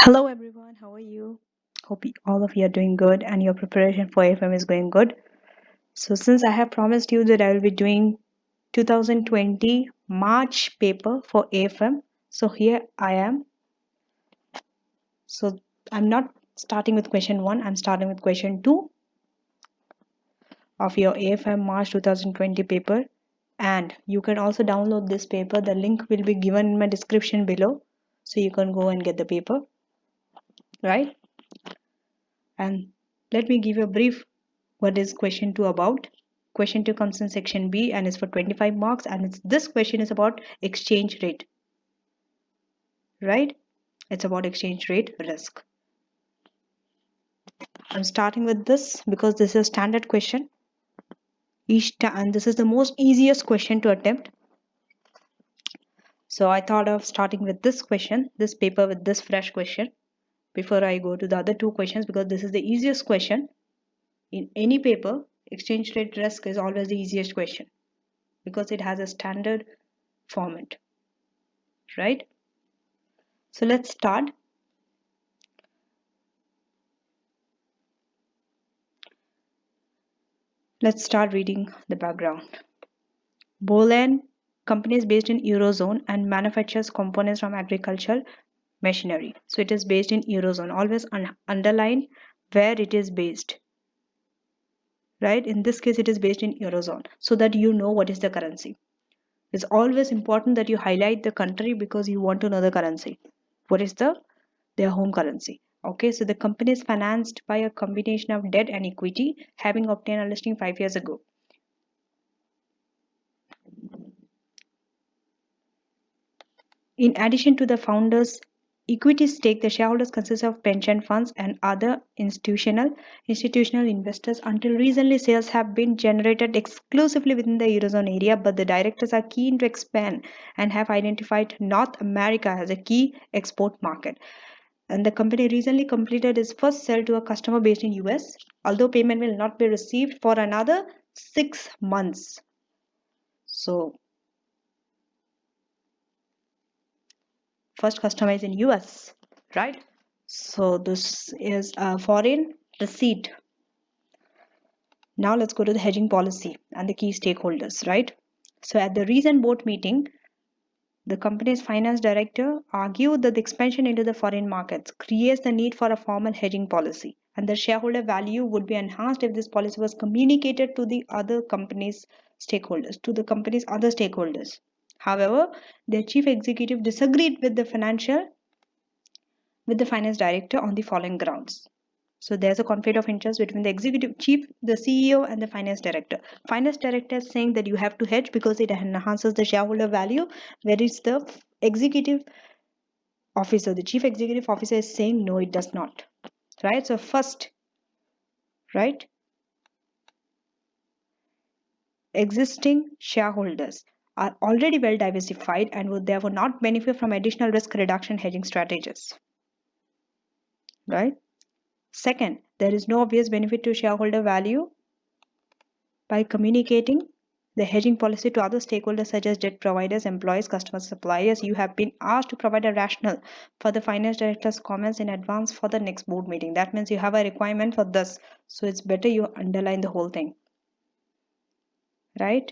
Hello everyone, how are you? Hope all of you are doing good and your preparation for AFM is going good. So since I have promised you that I will be doing 2020 March paper for AFM, so here I am. So I'm not starting with question 1, I'm starting with question 2 of your AFM March 2020 paper, and you can also download this paper. The link will be given in my description below, so you can go and get the paper, right? And let me give you a brief what is question 2 about. Question 2 comes in section B and is for 25 marks, and this question is about exchange rate, right? It's about exchange rate risk. I'm starting with this because this is a standard question and this is the most easiest question to attempt. So I thought of starting with this question, this paper with this fresh question before I go to the other two questions, because this is the easiest question in any paper. Exchange rate risk is always the easiest question because it has a standard format, right? So let's start. Let's start reading the background. Boland company is based in Eurozone and manufactures components from agricultural machinery. So it is based in Eurozone. Always underline where it is based, right? In this case, it is based in Eurozone so that you know what is the currency. It's always important that you highlight the country because you want to know the currency. What is their home currency? Okay, so the company is financed by a combination of debt and equity, having obtained a listing 5 years ago. In addition to the founders' equity stake, the shareholders consist of pension funds and other institutional investors. Until recently, sales have been generated exclusively within the Eurozone area, but the directors are keen to expand and have identified North America as a key export market. And the company recently completed its first sale to a customer based in US, although payment will not be received for another 6 months. So first customer is in US, right? So this is a foreign receipt. Now let's go to the hedging policy and the key stakeholders, right? So at the recent board meeting, the company's finance director argued that the expansion into the foreign markets creates the need for a formal hedging policy, and the shareholder value would be enhanced if this policy was communicated to the other company's stakeholders, to the company's other stakeholders. However, the chief executive disagreed with the finance director on the following grounds. So there's a conflict of interest between the executive chief, the CEO, and the finance director. Finance director is saying that you have to hedge because it enhances the shareholder value, whereas the executive officer, the chief executive officer, is saying no, it does not. Right? So first, right, existing shareholders are already well diversified and would therefore not benefit from additional risk reduction hedging strategies. Right? Second, there is no obvious benefit to shareholder value by communicating the hedging policy to other stakeholders such as debt providers, employees, customers, suppliers. You have been asked to provide a rationale for the finance director's comments in advance for the next board meeting. That means you have a requirement for this. So it's better you underline the whole thing. Right?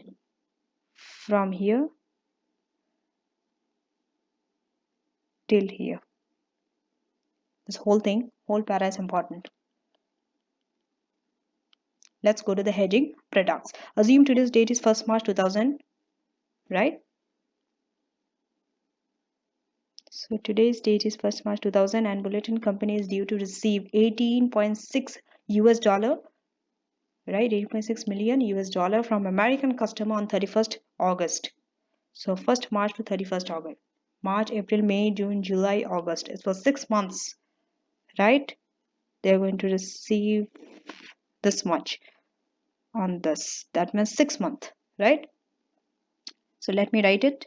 From here till here. This whole thing, whole para is important. Let's go to the hedging products. Assume today's date is 1st March 2000, right? So today's date is 1st March 2000 and Bulletin Company is due to receive 18.6 US dollar, right? 8.6 million US dollar from American customer on 31st August. So 1st March to 31st August. March, April, May, June, July, August. It was 6 months, right? They're going to receive this much on this. That means 6 months, right? So let me write it.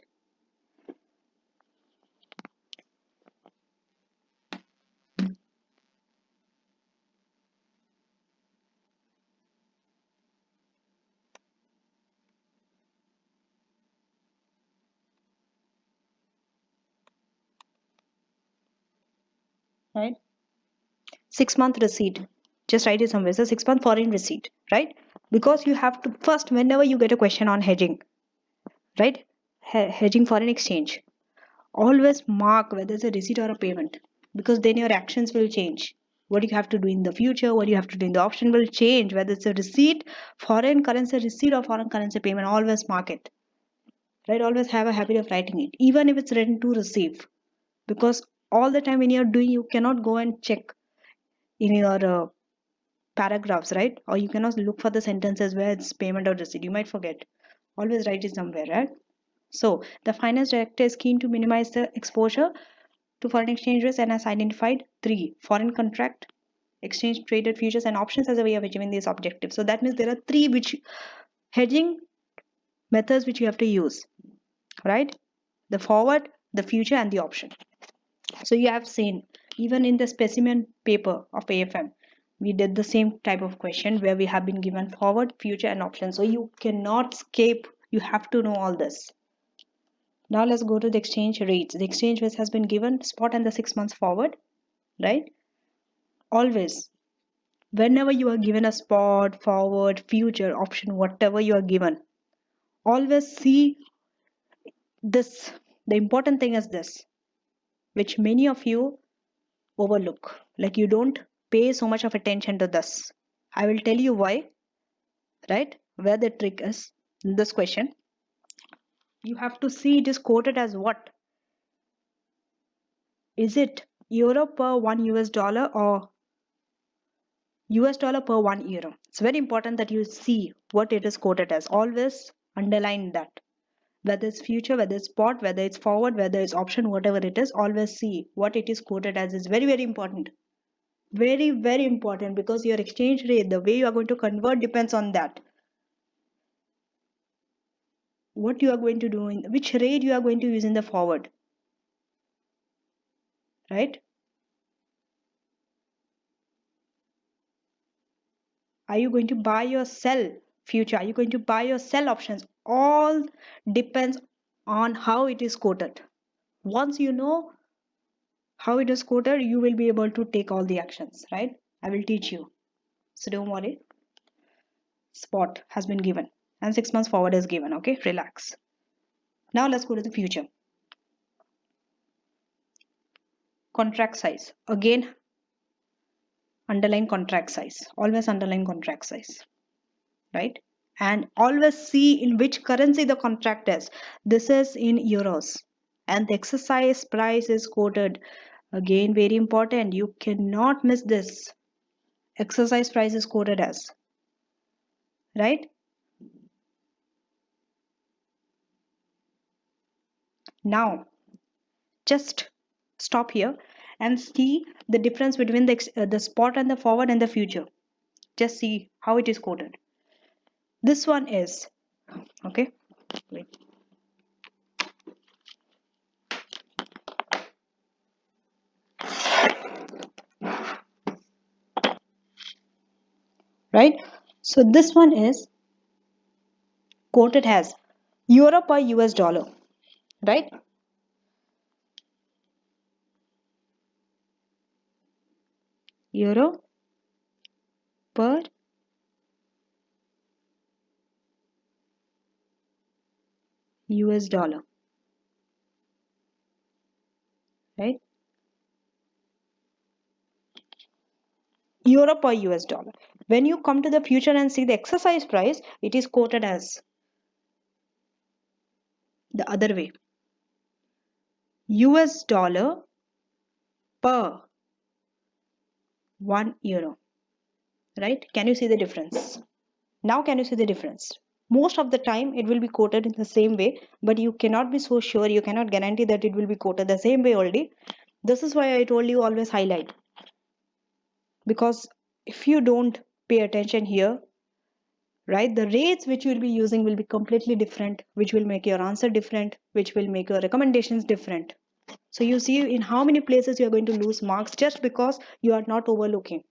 right? 6 month receipt, just write it somewhere. So 6 month foreign receipt, right? Because you have to first, whenever you get a question on hedging, right? Hedging foreign exchange, always mark whether it's a receipt or a payment, because then your actions will change. What you have to do in the future, what you have to do in the option will change, whether it's a receipt, foreign currency receipt, or foreign currency payment. Always mark it, right? Always have a habit of writing it, even if it's written to receive, because all the time when you're doing, you cannot go and check in your paragraphs, right? Or you cannot look for the sentences where it's payment or receipt. You might forget. Always write it somewhere, right? So the finance director is keen to minimize the exposure to foreign exchange risk and has identified three foreign contract, exchange traded futures, and options as a way of achieving these objectives. So that means there are three which hedging methods which you have to use, right? The forward, the future, and the option. So you have seen even in the specimen paper of AFM, we did the same type of question where we have been given forward, future, and option. So you cannot escape. You have to know all this. Now let's go to the exchange rates. The exchange rate has been given spot and the 6 months forward, right? Always, whenever you are given a spot, forward, future, option, whatever you are given, always see this. The important thing is this, which many of you overlook. Like you don't pay so much of attention to this. I will tell you why, right? Where the trick is in this question. You have to see it is quoted as what? Is it euro per 1 US dollar or US dollar per 1 euro? It's very important that you see what it is quoted as. Always underline that. Whether it's future, whether it's spot, whether it's forward, whether it's option, whatever it is, always see what it is quoted as is very, very important. Very, very important, because your exchange rate, the way you are going to convert depends on that. What you are going to do, in which rate you are going to use in the forward, right? Are you going to buy or sell future? Are you going to buy or sell options? All depends on how it is quoted. Once you know how it is quoted, you will be able to take all the actions, right? I will teach you, so don't worry. Spot has been given and 6 months forward is given. Okay, relax. Now let's go to the future. Contract size, again underline contract size, always underline contract size, right? And always see in which currency the contract is. This is in euros and the exercise price is quoted, again very important, you cannot miss this. Exercise price is quoted as, right? Now just stop here and see the difference between the spot and the forward and the future. Just see how it is quoted. This one is, okay, wait. Right, so this one is quoted as euro per US dollar, right? Euro per US dollar, right? Euro per US dollar. When you come to the future and see the exercise price, it is quoted as the other way. US dollar per 1 euro, right? Can you see the difference? Now can you see the difference? Most of the time it will be quoted in the same way, but you cannot be so sure, you cannot guarantee that it will be quoted the same way only. This is why I told you always highlight, because if you don't pay attention here, right, the rates which you will be using will be completely different, which will make your answer different, which will make your recommendations different. So you see in how many places you are going to lose marks just because you are not overlooking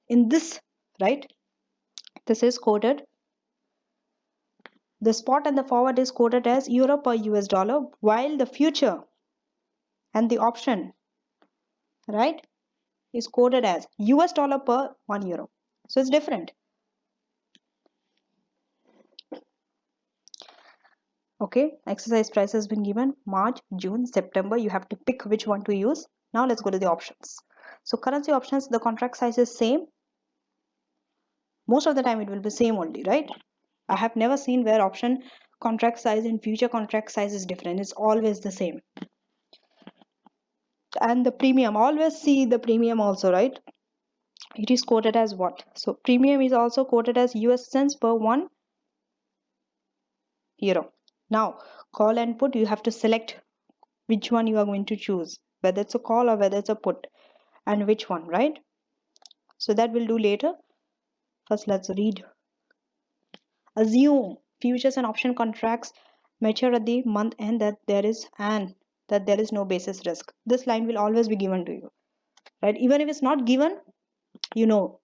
in this, right? This is quoted, the spot and the forward is quoted as euro per US dollar, while the future and the option right, is quoted as US dollar per 1 euro. So it's different. Okay, exercise price has been given March, June, September. You have to pick which one to use. Now let's go to the options. So currency options, the contract size is same. Most of the time it will be same only, right? I have never seen where option contract size and future contract size is different. It's always the same. And the premium, always see the premium also, right? It is quoted as what? So premium is also quoted as US cents per 1 euro. Now call and put, you have to select which one you are going to choose, whether it's a call or whether it's a put, and which one, right? So that we'll do later. First let's read. Assume futures and option contracts mature at the month end that there is no basis risk. This line will always be given to you, right? Even if it's not given, you know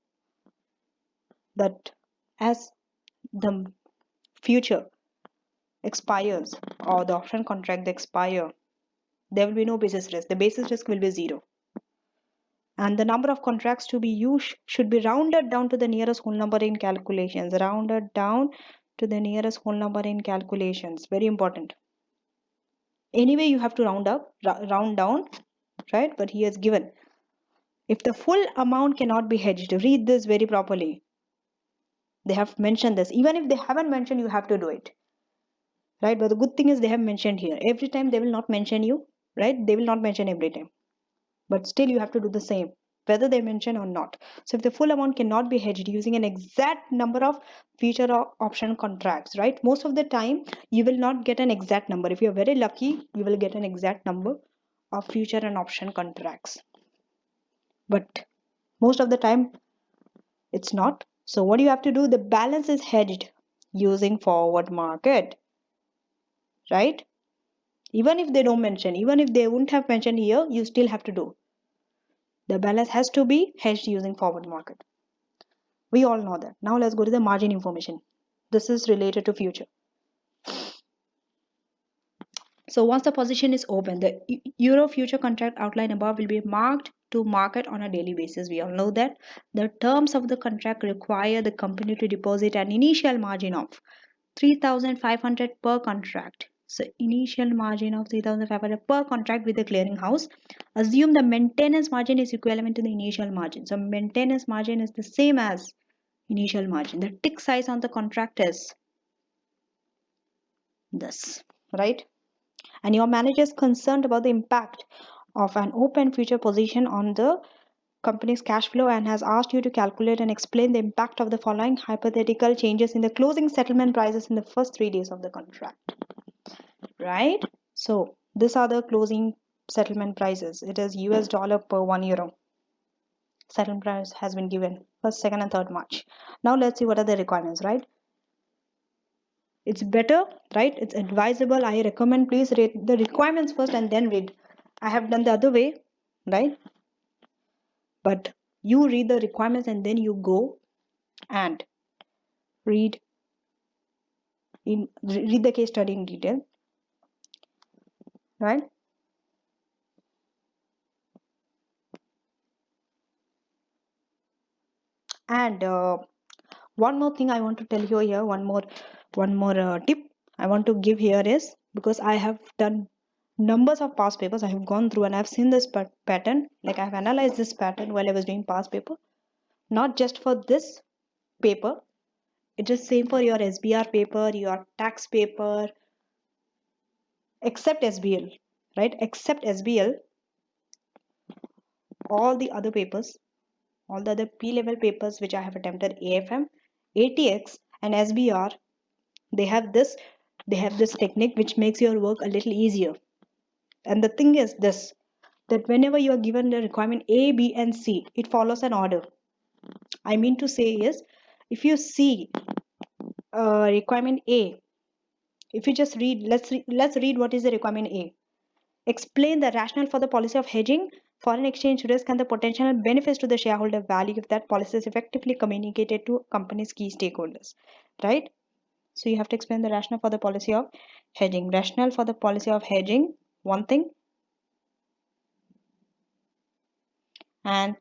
that as the future expires or the option contract expire, there will be no basis risk. The basis risk will be zero. And the number of contracts to be used should be rounded down to the nearest whole number in calculations. Rounded down to the nearest whole number in calculations. Very important. Anyway, you have to round down, right? But he has given. If the full amount cannot be hedged, read this very properly. They have mentioned this. Even if they haven't mentioned, you have to do it, right? But the good thing is they have mentioned here. Every time they will not mention you, right? They will not mention every time. But still you have to do the same, whether they mention or not. So if the full amount cannot be hedged using an exact number of future or option contracts, right? Most of the time you will not get an exact number. If you're very lucky, you will get an exact number of future and option contracts. But most of the time it's not. So what you have to do, the balance is hedged using forward market, right? Even if they don't mention, even if they wouldn't have mentioned here, you still have to do. The balance has to be hedged using forward market. We all know that. Now let's go to the margin information. This is related to future. So once the position is open, the euro future contract outlined above will be marked to market on a daily basis. We all know that. The terms of the contract require the company to deposit an initial margin of 3,500 per contract. So initial margin of 3,500 per contract with the clearing house. Assume the maintenance margin is equivalent to the initial margin. So maintenance margin is the same as initial margin. The tick size on the contract is this, right? And your manager is concerned about the impact of an open future position on the company's cash flow and has asked you to calculate and explain the impact of the following hypothetical changes in the closing settlement prices in the first 3 days of the contract, right? So these are the closing settlement prices. It is US dollar per 1 euro. Settlement price has been given 1st, 2nd and 3rd March. Now let's see what are the requirements, right? It's better, right? It's advisable. I recommend please read the requirements first and then read. I have done the other way, right? But you read the requirements and then you go and read the case study in detail, right? And one more thing I want to tell you here, one more tip I want to give here is, because I have done numbers of past papers, I have gone through and I've seen this pattern, like I've analyzed this pattern while I was doing past paper, not just for this paper. It is same for your SBR paper, your tax paper, except SBL, right? Except SBL, all the other papers, all the other P-level papers which I have attempted, AFM, ATX and SBR, they have this technique which makes your work a little easier. And the thing is this, that whenever you are given the requirement A, B and C, it follows an order. I mean to say is, if you see requirement A, if you just read, let's read what is the requirement A. Explain the rationale for the policy of hedging foreign exchange risk and the potential benefits to the shareholder value if that policy is effectively communicated to company's key stakeholders, right? So you have to explain the rationale for the policy of hedging. Rationale for the policy of hedging, one thing, and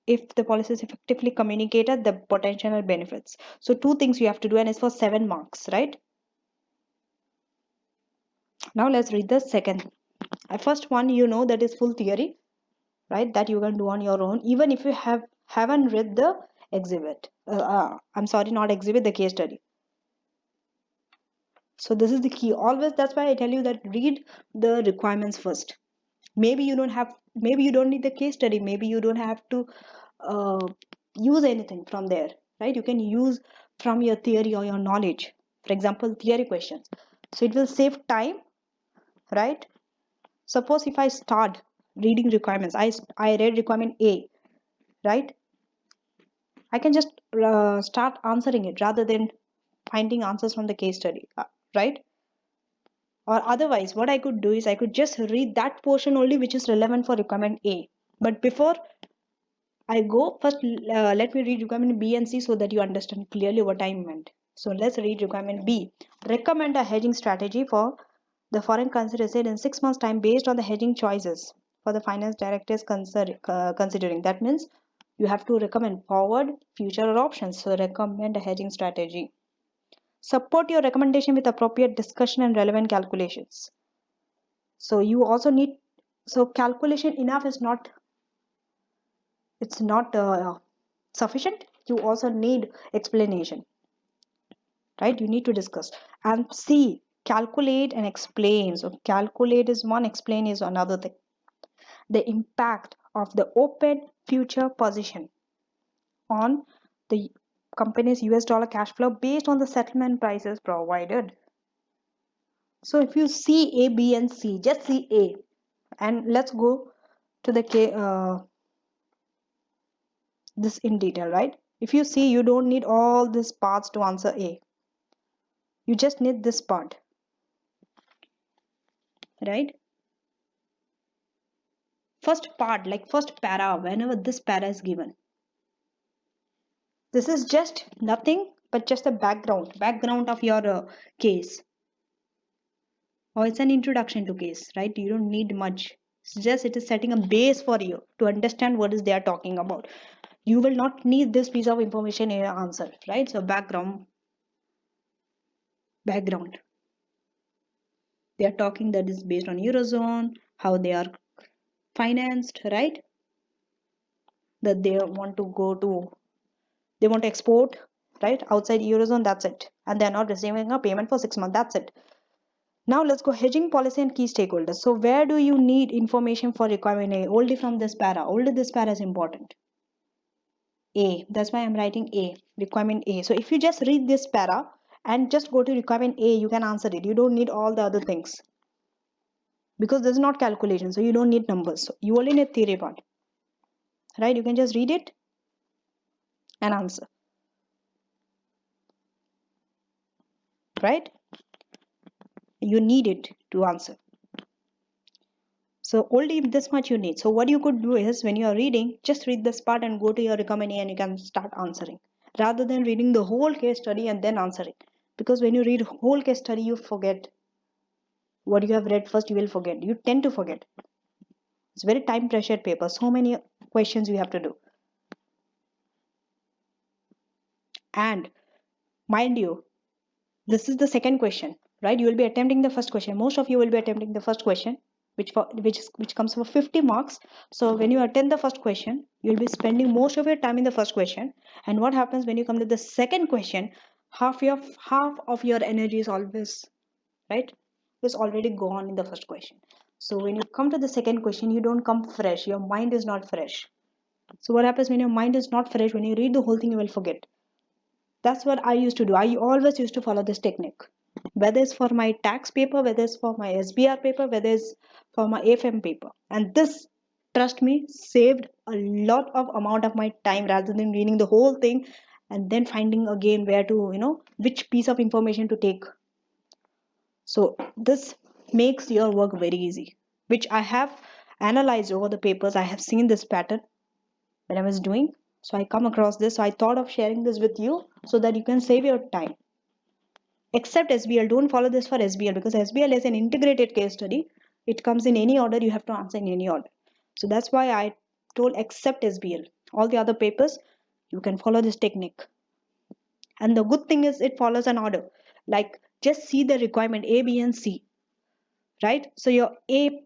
if the policy is effectively communicated, the potential benefits. So two things you have to do, and it's for 7 marks, right? Now let's read the second. First one, that is full theory, right? That you can do on your own, even if you haven't read the exhibit. I'm sorry, not exhibit, the case study. So this is the key. Always, that's why I tell you that read the requirements first. Maybe you don't need the case study. Maybe you don't have to uh, use anything from there, right? You can use from your theory or your knowledge. For example, theory questions. So it will save time, right? Suppose if I start reading requirements, I read requirement A, right? I can just start answering it rather than finding answers from the case study, right? Or otherwise, what I could do is I could just read that portion only which is relevant for requirement A. But before I go, first let me read requirement B and C so that you understand clearly what I meant. So let's read requirement B. Recommend a hedging strategy for the foreign currency receipt in 6 months' time based on the hedging choices for the finance directors considering. That means you have to recommend forward, future, or options. So recommend a hedging strategy. Support your recommendation with appropriate discussion and relevant calculations. So you also need, so calculation enough is not, it's not sufficient. You also need explanation, right? You need to discuss and see, calculate and explain. So calculate is one, explain is another thing. The impact of the open future position on the company's US dollar cash flow based on the settlement prices provided. So if you see A, B, and C, just see A, and let's go to the this in detail, right? If you see, you don't need all these parts to answer A. You just need this part, right? First part, like first para, whenever this para is given. This is just nothing but just the background of your case. Or it's an introduction to case, right? You don't need much. It's just it is setting a base for you to understand what is they are talking about. You will not need this piece of information in your answer, right? So background. They are talking that is based on Eurozone, how they are financed, right? That they want to export, right? Outside Eurozone, that's it. And they're not receiving a payment for 6 months, that's it. Now let's go hedging policy and key stakeholders. So where do you need information for requirement A? Only from this para. Only this para is important. A. That's why I'm writing A. Requirement A. So if you just read this para and just go to requirement A, you can answer it. You don't need all the other things. Because this is not calculation, so you don't need numbers. So you only need theory part. Right? You can just read it and answer. Right? You need it to answer. So only this much you need. So what you could do is when you are reading, just read this part and go to your recommend A and you can start answering. Rather than reading the whole case study and then answering. Because when you read whole case study, you forget. What you have read first, you will forget. You tend to forget. It's very time pressured paper. So many questions you have to do. And mind you, this is the second question, right? You will be attempting the first question. Most of you will be attempting the first question, which comes for 50 marks. So when you attend the first question, you will be spending most of your time in the first question. And what happens when you come to the second question? Half of your energy is always, right, is already gone in the first question. So when you come to the second question, you don't come fresh. Your mind is not fresh. So what happens when your mind is not fresh? When you read the whole thing, you will forget. That's what I used to do. I always used to follow this technique. Whether it's for my tax paper, whether it's for my SBR paper, whether it's for my AFM paper. And this, trust me, saved a lot of amount of my time rather than reading the whole thing and then finding again where to, which piece of information to take. So this makes your work very easy, which I have analyzed over the papers. I have seen this pattern when I was doing. So I come across this. So I thought of sharing this with you so that you can save your time. Except SBL, don't follow this for SBL because SBL is an integrated case study. It comes in any order, you have to answer in any order. So that's why I told except SBL. All the other papers, you can follow this technique. And the good thing is it follows an order. Like just see the requirement A, B, and C, right? So your A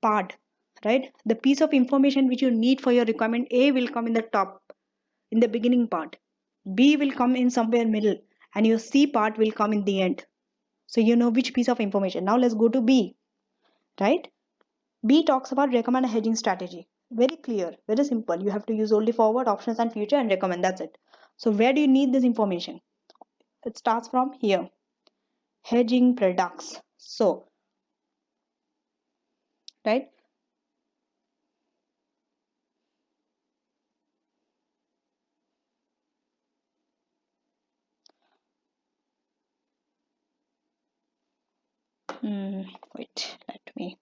part, right? The piece of information which you need for your requirement A will come in the top, in the beginning part. B will come in somewhere middle, and your C part will come in the end. So you know which piece of information. Now let's go to B, right? B talks about recommend a hedging strategy. Very clear, very simple. You have to use only forward, options, and future and recommend. That's it. So where do you need this information? It starts from here. Hedging products. So, right? Wait, let me.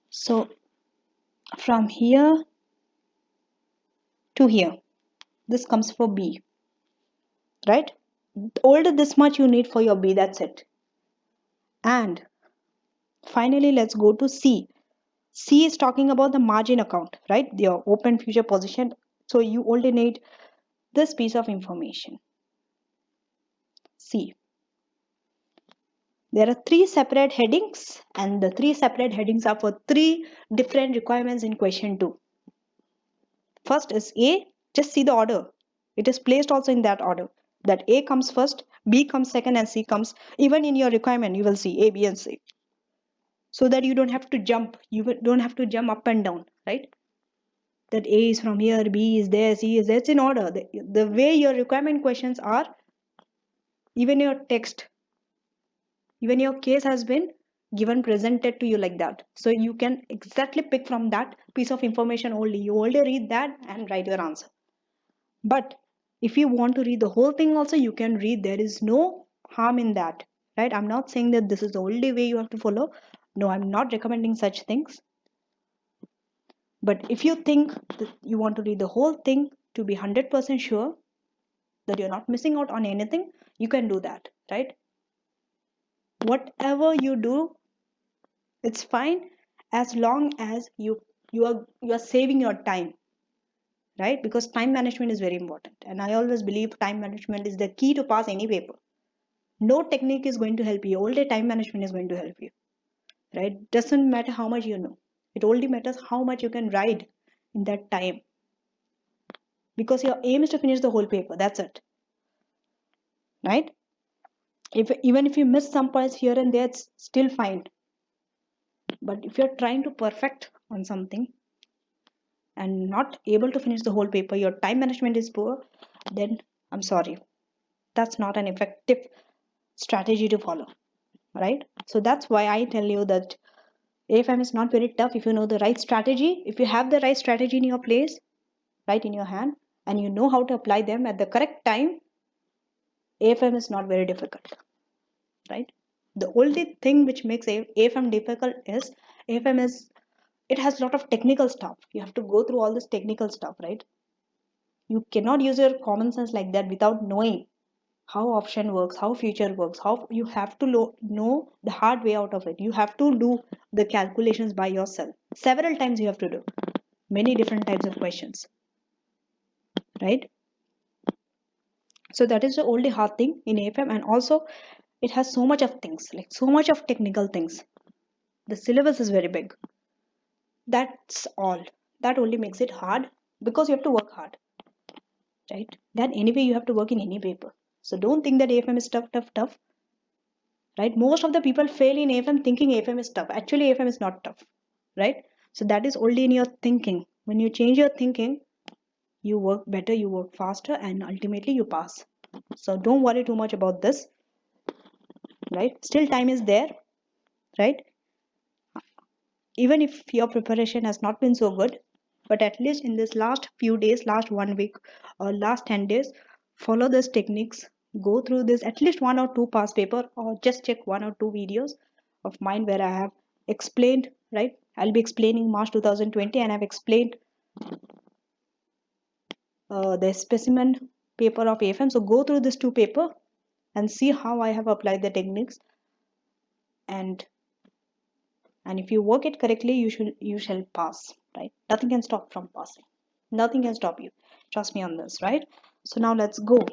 So from here to here, this comes for B, right? Older this much you need for your B, that's it. And finally, let's go to C. C is talking about the margin account, right? Your open future position. So you only need this piece of information. C. There are three separate headings, and the three separate headings are for three different requirements in question 2. First is A. Just see the order. It is placed also in that order. That A comes first, B comes second, and C comes. Even in your requirement, you will see A, B, and C. So that you don't have to jump. You don't have to jump up and down, right? That A is from here, B is there, C is there. It's in order. The way your requirement questions are, even your text, even your case has been given presented to you like that. So you can exactly pick from that piece of information only. You only read that and write your answer. But if you want to read the whole thing also, you can read. There is no harm in that, right? I'm not saying that this is the only way you have to follow. No, I'm not recommending such things. But if you think that you want to read the whole thing to be 100% sure that you're not missing out on anything, you can do that, right? Whatever you do, it's fine as long as you are saving your time, right? Because time management is very important, and I always believe time management is the key to pass any paper. No technique is going to help you. Only time management is going to help you, right? Doesn't matter how much you know. It only matters how much you can write in that time, because your aim is to finish the whole paper. That's it, right? If even if you miss some points here and there, it's still fine. But if you're trying to perfect on something and not able to finish the whole paper, your time management is poor, then I'm sorry, that's not an effective strategy to follow, right? So that's why I tell you that AFM is not very tough if you know the right strategy. If you have the right strategy in your place, right in your hand, and you know how to apply them at the correct time, AFM is not very difficult, right? The only thing which makes AFM difficult is AFM is, it has a lot of technical stuff. You have to go through all this technical stuff, right? You cannot use your common sense like that without knowing how option works, how future works, how you have to know the hard way out of it. You have to do the calculations by yourself. Several times you have to do many different types of questions, right? So that is the only hard thing in AFM, and also it has so much of things, like so much of technical things. The syllabus is very big. That's all. That only makes it hard, because you have to work hard, right? That anyway you have to work in any paper. So don't think that AFM is tough, tough, tough, right? Most of the people fail in AFM thinking AFM is tough. Actually, AFM is not tough, right? So that is only in your thinking. When you change your thinking, you work better, you work faster, and ultimately you pass. So don't worry too much about this, right? Still time is there, right? Even if your preparation has not been so good, but at least in this last few days, last 1 week or last 10 days, follow these techniques, go through this at least one or two past paper, or just check one or two videos of mine where I have explained, right? I'll be explaining March 2020, and I've explained the specimen paper of AFM. So go through this two paper and see how I have applied the techniques, and And if you work it correctly, you shall pass, right? Nothing can stop from passing. Nothing can stop you. Trust me on this, right? So now let's go.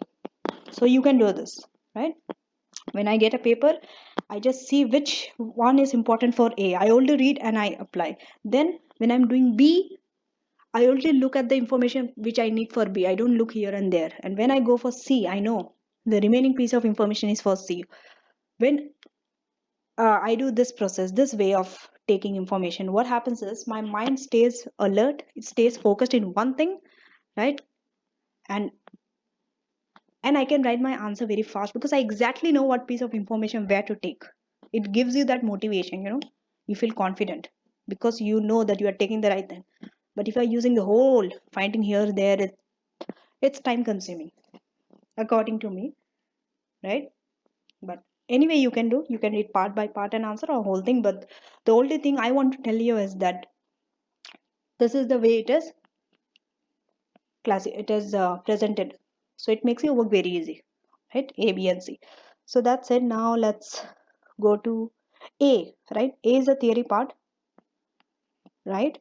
So you can do this, right? When I get a paper, I just see which one is important for A. I only read and I apply. Then when I'm doing B, I only look at the information which I need for B. I don't look here and there. And when I go for C, I know the remaining piece of information is for C. When I do this process, this way of taking information, what happens is my mind stays alert, it stays focused in one thing, right? And I can write my answer very fast because I exactly know what piece of information where to take. It gives you that motivation, you feel confident because you know that you are taking the right thing. But if you are using the whole finding here, there, it's time consuming, according to me, right? But anyway, you can read part by part and answer a whole thing. But the only thing I want to tell you is that this is the way it is presented, so it makes your work very easy, right? A, B and C. So that's it. Now let's go to A, right? A is the theory part, right?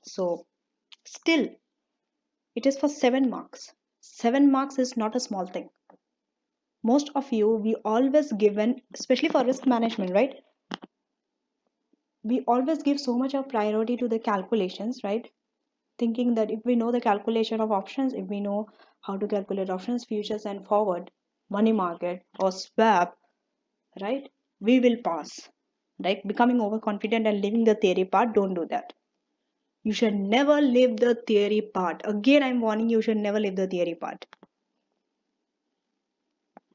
So still it is for 7 marks. 7 marks is not a small thing. Most of you, we always given, especially for risk management, right? We always give so much of priority to the calculations, right? Thinking that if we know the calculation of options, if we know how to calculate options, futures and forward, money market or swap, right, we will pass. Like becoming overconfident and leaving the theory part, don't do that. You should never leave the theory part. Again, I'm warning you, should never leave the theory part,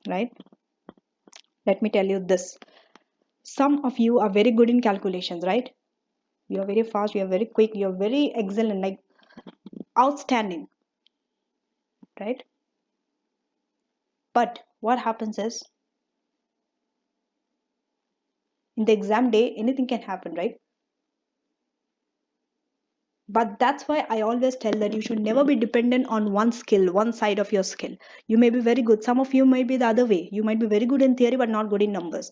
right? Let me tell you this. Some of you are very good in calculations, right? You are very fast, you are very quick, you are very excellent, like outstanding, right? But what happens is in the exam day, anything can happen, right? But that's why I always tell that you should never be dependent on one skill, one side of your skill. You may be very good. Some of you might be the other way. You might be very good in theory, but not good in numbers.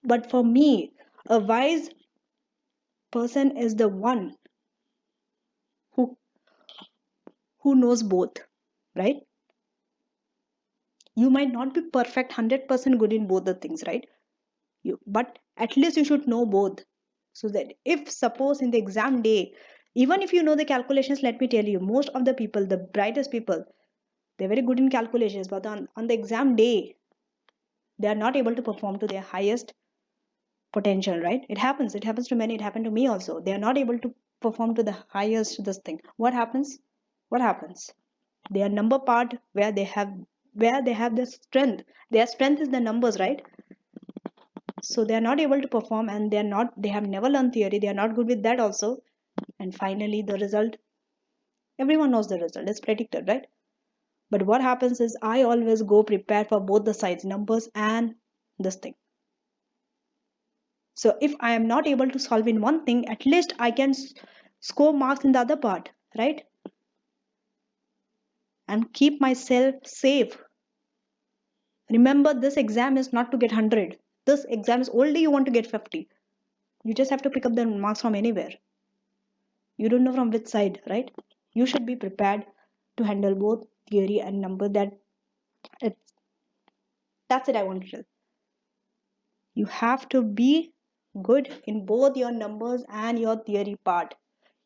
But for me, a wise person is the one who knows both, right? You might not be perfect 100% good in both the things, right? But at least you should know both, so that if suppose in the exam day, even if you know the calculations, let me tell you, most of the people, the brightest people, they're very good in calculations, but on the exam day, they are not able to perform to their highest potential, right? It happens to many, it happened to me also. They are not able to perform to the highest this thing. What happens? Their number part, where they have the strength, their strength is the numbers, right? So they are not able to perform, and they have never learned theory, they are not good with that also. And finally the result, everyone knows the result, it's predicted, right? But what happens is I always go prepared for both the sides, numbers and this thing. So if I am not able to solve in one thing, at least I can score marks in the other part, right? And keep myself safe. Remember, this exam is not to get 100. This exam is only you want to get 50. You just have to pick up the marks from anywhere. You don't know from which side, right? You should be prepared to handle both theory and number. It's, that's it I want to tell. You have to be good in both your numbers and your theory part.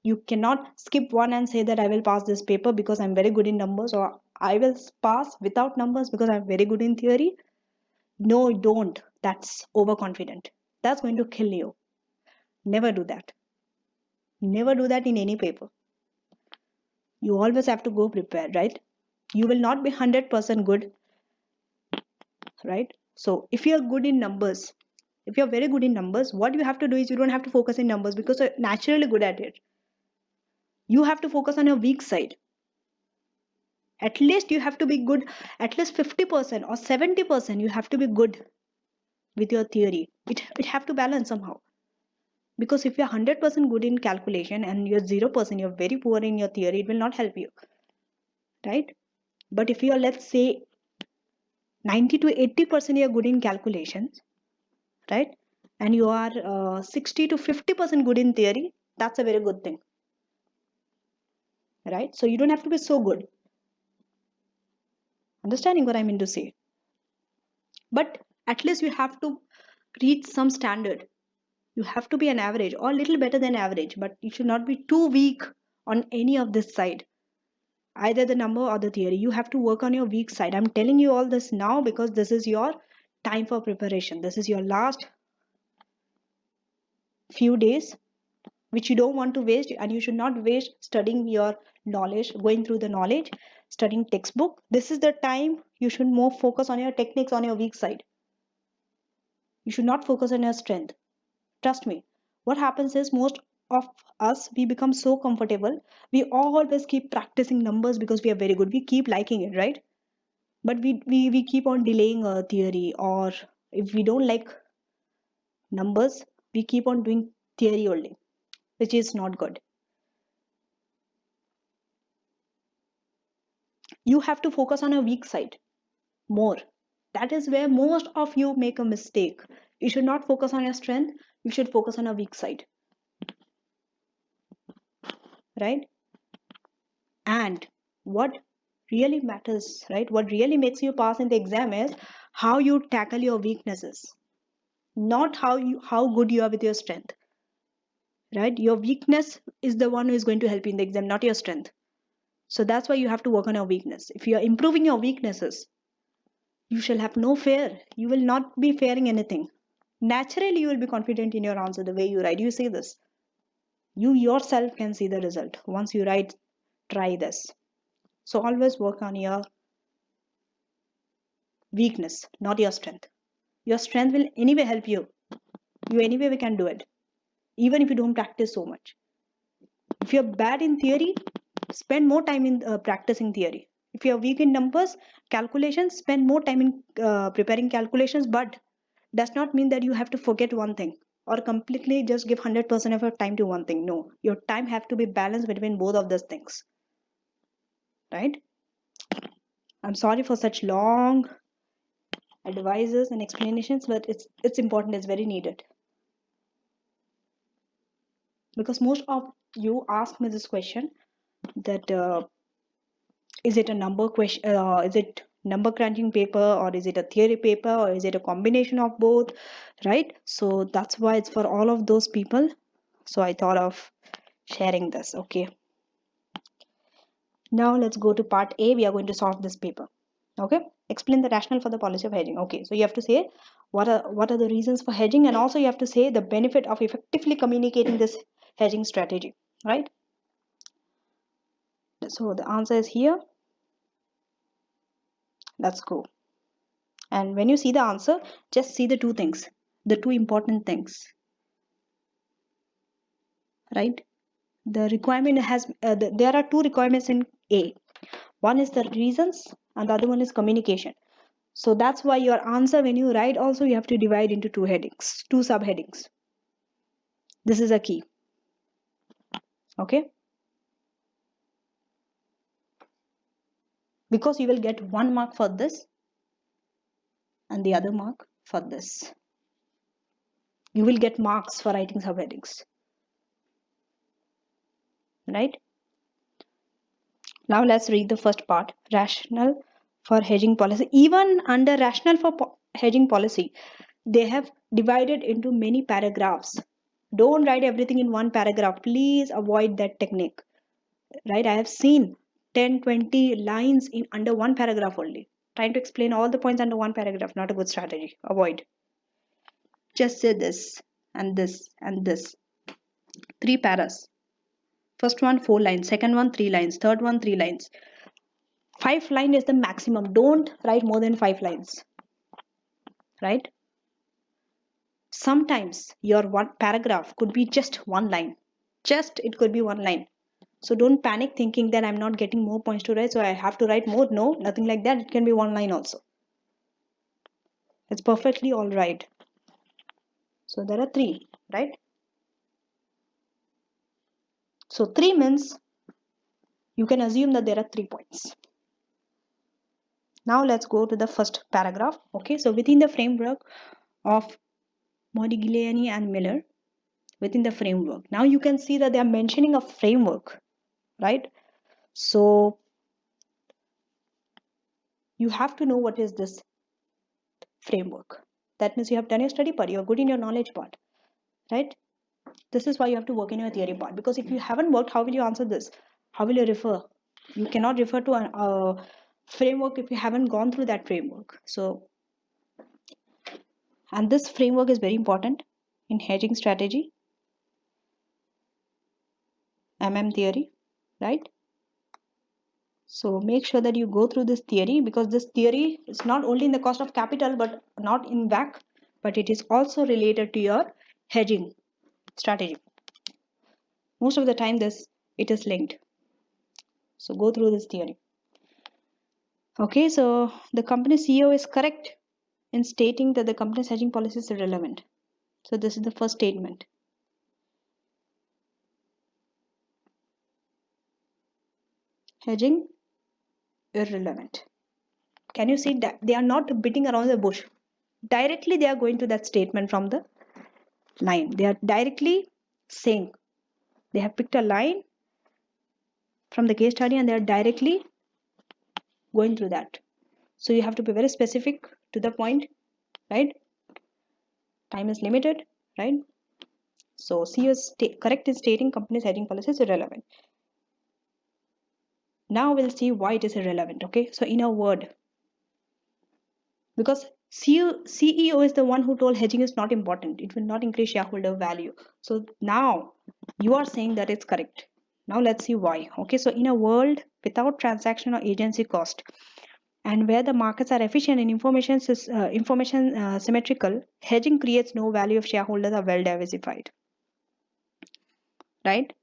You cannot skip one and say that I will pass this paper because I'm very good in numbers, or I will pass without numbers because I'm very good in theory. No, don't. That's overconfident. That's going to kill you. Never do that. Never do that in any paper. You always have to go prepared, right? You will not be 100% good, right? So if you're good in numbers, if you're very good in numbers, what you have to do is you don't have to focus in numbers because you're naturally good at it. You have to focus on your weak side. At least you have to be good, at least 50% or 70%. You have to be good with your theory. It have to balance somehow. Because if you're 100% good in calculation and you're 0%, you're very poor in your theory, it will not help you, right? But if you're, let's say, 90 to 80% you're good in calculations, right? And you are 60 to 50% good in theory, that's a very good thing, right? So you don't have to be so good. Understanding what I mean to say? But at least you have to reach some standard. You have to be an average or a little better than average, but you should not be too weak on any of this side, either the number or the theory. You have to work on your weak side. I'm telling you all this now because this is your time for preparation. This is your last few days which you don't want to waste, and you should not waste studying your knowledge, going through the knowledge, studying textbook. This is the time you should more focus on your techniques, on your weak side. You should not focus on your strength. Trust me. What happens is most of us, we become so comfortable. We always keep practicing numbers because we are very good. We keep liking it, right? But we keep on delaying a theory, or if we don't like numbers, we keep on doing theory only, which is not good. You have to focus on a weak side more. That is where most of you make a mistake. You should not focus on your strength, you should focus on a weak side, right? And what really matters, right, what really makes you pass in the exam is how you tackle your weaknesses, not how good you are with your strength, right? Your weakness is the one who is going to help you in the exam, not your strength. So that's why you have to work on your weakness. If you are improving your weaknesses, you shall have no fear. You will not be fearing anything. Naturally, you will be confident in your answer the way you write. You see this. You yourself can see the result. Once you write, try this. So always work on your weakness, not your strength. Your strength will anyway help you. You anyway we can do it, even if you don't practice so much. If you're bad in theory, spend more time in practicing theory. If you're weak in numbers, calculations, spend more time in preparing calculations. But does not mean that you have to forget one thing or completely just give 100% of your time to one thing. No, your time have to be balanced between both of those things, right? I'm sorry for such long advices and explanations, but it's important, it's very needed, because most of you ask me this question that is it a number question, is it number crunching paper, or is it a theory paper, or is it a combination of both, right? So that's why it's for all of those people. So I thought of sharing this. Okay, now let's go to part A. We are going to solve this paper. Okay, explain the rationale for the policy of hedging. Okay, so you have to say what are the reasons for hedging, and also you have to say the benefit of effectively communicating this hedging strategy, right? So the answer is here. Let's go. And when you see the answer, just see the two things, the two important things, right? The requirement has there are two requirements in A. One is the reasons and the other one is communication. So that's why your answer, when you write also, you have to divide into two headings, two subheadings. This is a key. Okay, because you will get 1 mark for this and the other mark for this. You will get marks for writing subheadings, right? Now let's read the first part, rationale for hedging policy. Even under rationale for hedging policy, they have divided into many paragraphs. Don't write everything in one paragraph. Please avoid that technique, right? I have seen 10-20 lines in under one paragraph only. Trying to explain all the points under one paragraph, not a good strategy. Avoid. Just say this and this and this. 3 paras. First one 4 lines, second one 3 lines, third one 3 lines. 5 line is the maximum. Don't write more than 5 lines, right? Sometimes your one paragraph could be just 1 line. Just it could be 1 line. So don't panic thinking that I'm not getting more points to write, so I have to write more. No, nothing like that. It can be 1 line also. It's perfectly all right. So there are 3, right? So 3 means you can assume that there are 3 points. Now let's go to the first paragraph. Okay, so within the framework of Modigliani and Miller, within the framework, now you can see that they are mentioning a framework, right? So you have to know what is this framework. That means you have done your study part, you're good in your knowledge part, right? This is why you have to work in your theory part, because if you haven't worked, how will you answer this? How will you refer? You cannot refer to a framework if you haven't gone through that framework. So, and this framework is very important in hedging strategy, theory, right? So make sure that you go through this theory, because this theory is not only in the cost of capital, but not in WACC, but it is also related to your hedging strategy. Most of the time it is linked. So go through this theory. Okay, so the company CEO is correct in stating that the company's hedging policy is irrelevant. So this is the first statement. Hedging irrelevant. Can you see that they are not beating around the bush? Directly they are going to that statement from the line. They are directly saying, they have picked a line from the case study and they are directly going through that. So you have to be very specific to the point, right? Time is limited, right? So CEO is correct in stating company's hedging policy is irrelevant. Now we'll see why it is irrelevant. Okay, so in a word, because CEO is the one who told hedging is not important, it will not increase shareholder value. So now you are saying that it's correct. Now let's see why. Okay, so in a world without transaction or agency cost, and where the markets are efficient and information symmetrical, hedging creates no value if shareholders are well diversified, right?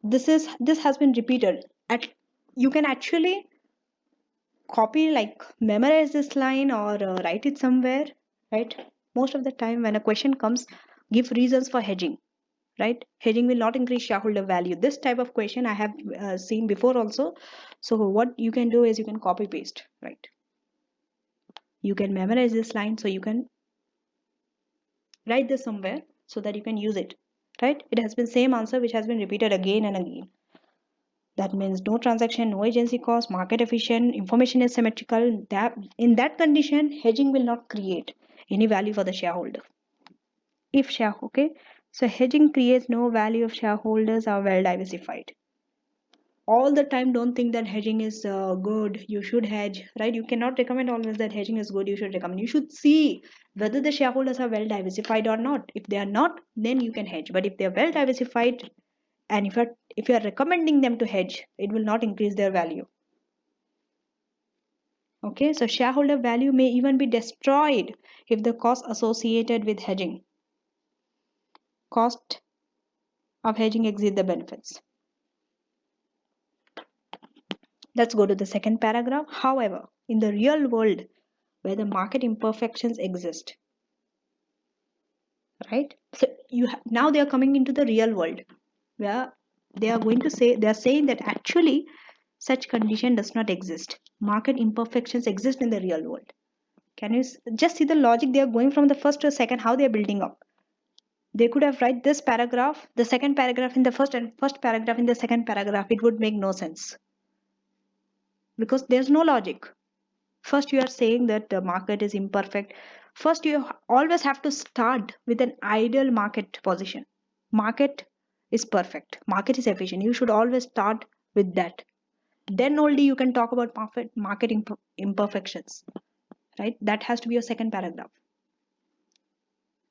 This has been repeated. You can actually copy, like memorize this line or write it somewhere, right? Most of the time when a question comes, give reasons for hedging, right? Hedging will not increase shareholder value. This type of question I have seen before also. So what you can do is you can copy paste, right? You can memorize this line, so you can write this somewhere so that you can use it, right? It has been same answer which has been repeated again and again. That means no transaction, no agency cost, market efficient, information is symmetrical. That in that condition, hedging will not create any value for the shareholder. Okay, so hedging creates no value if shareholders are well diversified. All the time, don't think that hedging is good. You should hedge, right? You cannot recommend always that hedging is good. You should recommend. You should see whether the shareholders are well diversified or not. If they are not, then you can hedge. But if they are well diversified, and if you are recommending them to hedge, it will not increase their value. Okay, so shareholder value may even be destroyed if the cost associated with hedging cost of hedging exceed the benefits. Let's go to the second paragraph. However, in the real world where the market imperfections exist, right? So now they are coming into the real world where they are saying that actually such condition does not exist. Market imperfections exist in the real world. Can you just see the logic? They are going from the first to the second, how they are building up. They could have write this paragraph, the second paragraph in the first, and first paragraph in the second paragraph. It would make no sense because there's no logic. First you are saying that the market is imperfect. First you always have to start with an ideal market position. Market is perfect, market is efficient. You should always start with that. Then only you can talk about market imperfections, right? That has to be your second paragraph.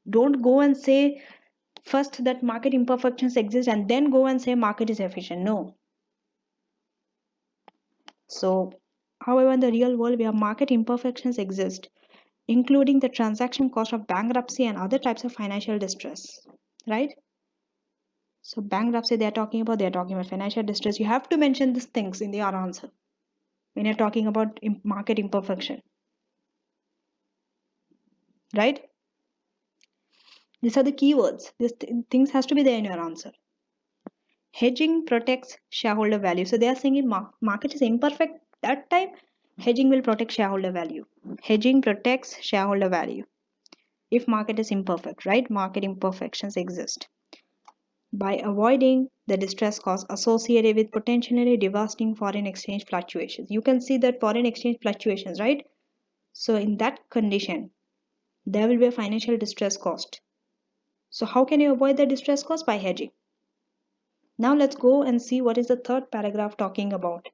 Don't go and say first that market imperfections exist and then go and say market is efficient. No. So however, in the real world where market imperfections exist, including the transaction cost of bankruptcy and other types of financial distress, right? So bankruptcy they're talking about financial distress. You have to mention these things in your answer when you're talking about market imperfection, right? These are the keywords. These things has to be there in your answer. Hedging protects shareholder value. So they are saying if market is imperfect that time, hedging will protect shareholder value. Hedging protects shareholder value if market is imperfect, right? Market imperfections exist. By avoiding the distress costs associated with potentially devastating foreign exchange fluctuations. You can see that foreign exchange fluctuations, right? So in that condition, there will be a financial distress cost. So how can you avoid the distress cost? By hedging. Now let's go and see what is the third paragraph talking about.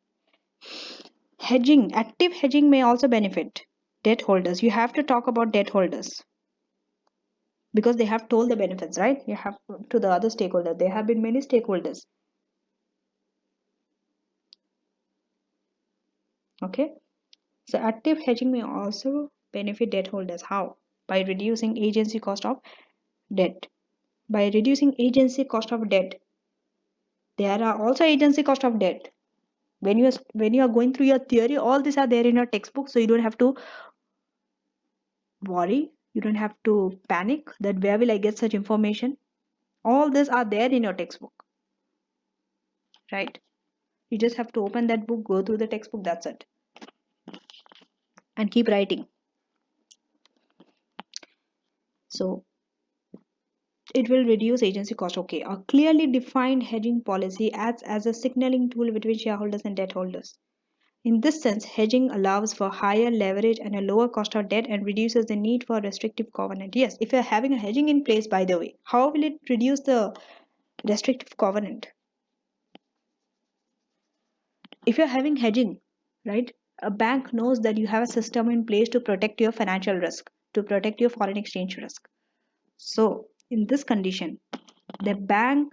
Hedging, active hedging may also benefit debt holders. You have to talk about debt holders because they have told the benefits, right? You have to the other stakeholder. There have been many stakeholders. Okay. So active hedging may also benefit debt holders. How? By reducing agency cost of debt. By reducing agency cost of debt, there are also agency cost of debt. When you are going through your theory, all these are there in your textbook, so you don't have to worry. You don't have to panic that where will I get such information. All these are there in your textbook, right? You just have to open that book, go through the textbook, that's it, and keep writing. So it will reduce agency cost. Okay, a clearly defined hedging policy acts as a signaling tool between shareholders and debt holders. In this sense, hedging allows for higher leverage and a lower cost of debt and reduces the need for restrictive covenant. Yes, if you're having a hedging in place, by the way, how will it reduce the restrictive covenant? If you're having hedging, right, a bank knows that you have a system in place to protect your financial risk, to protect your foreign exchange risk. So in this condition, the bank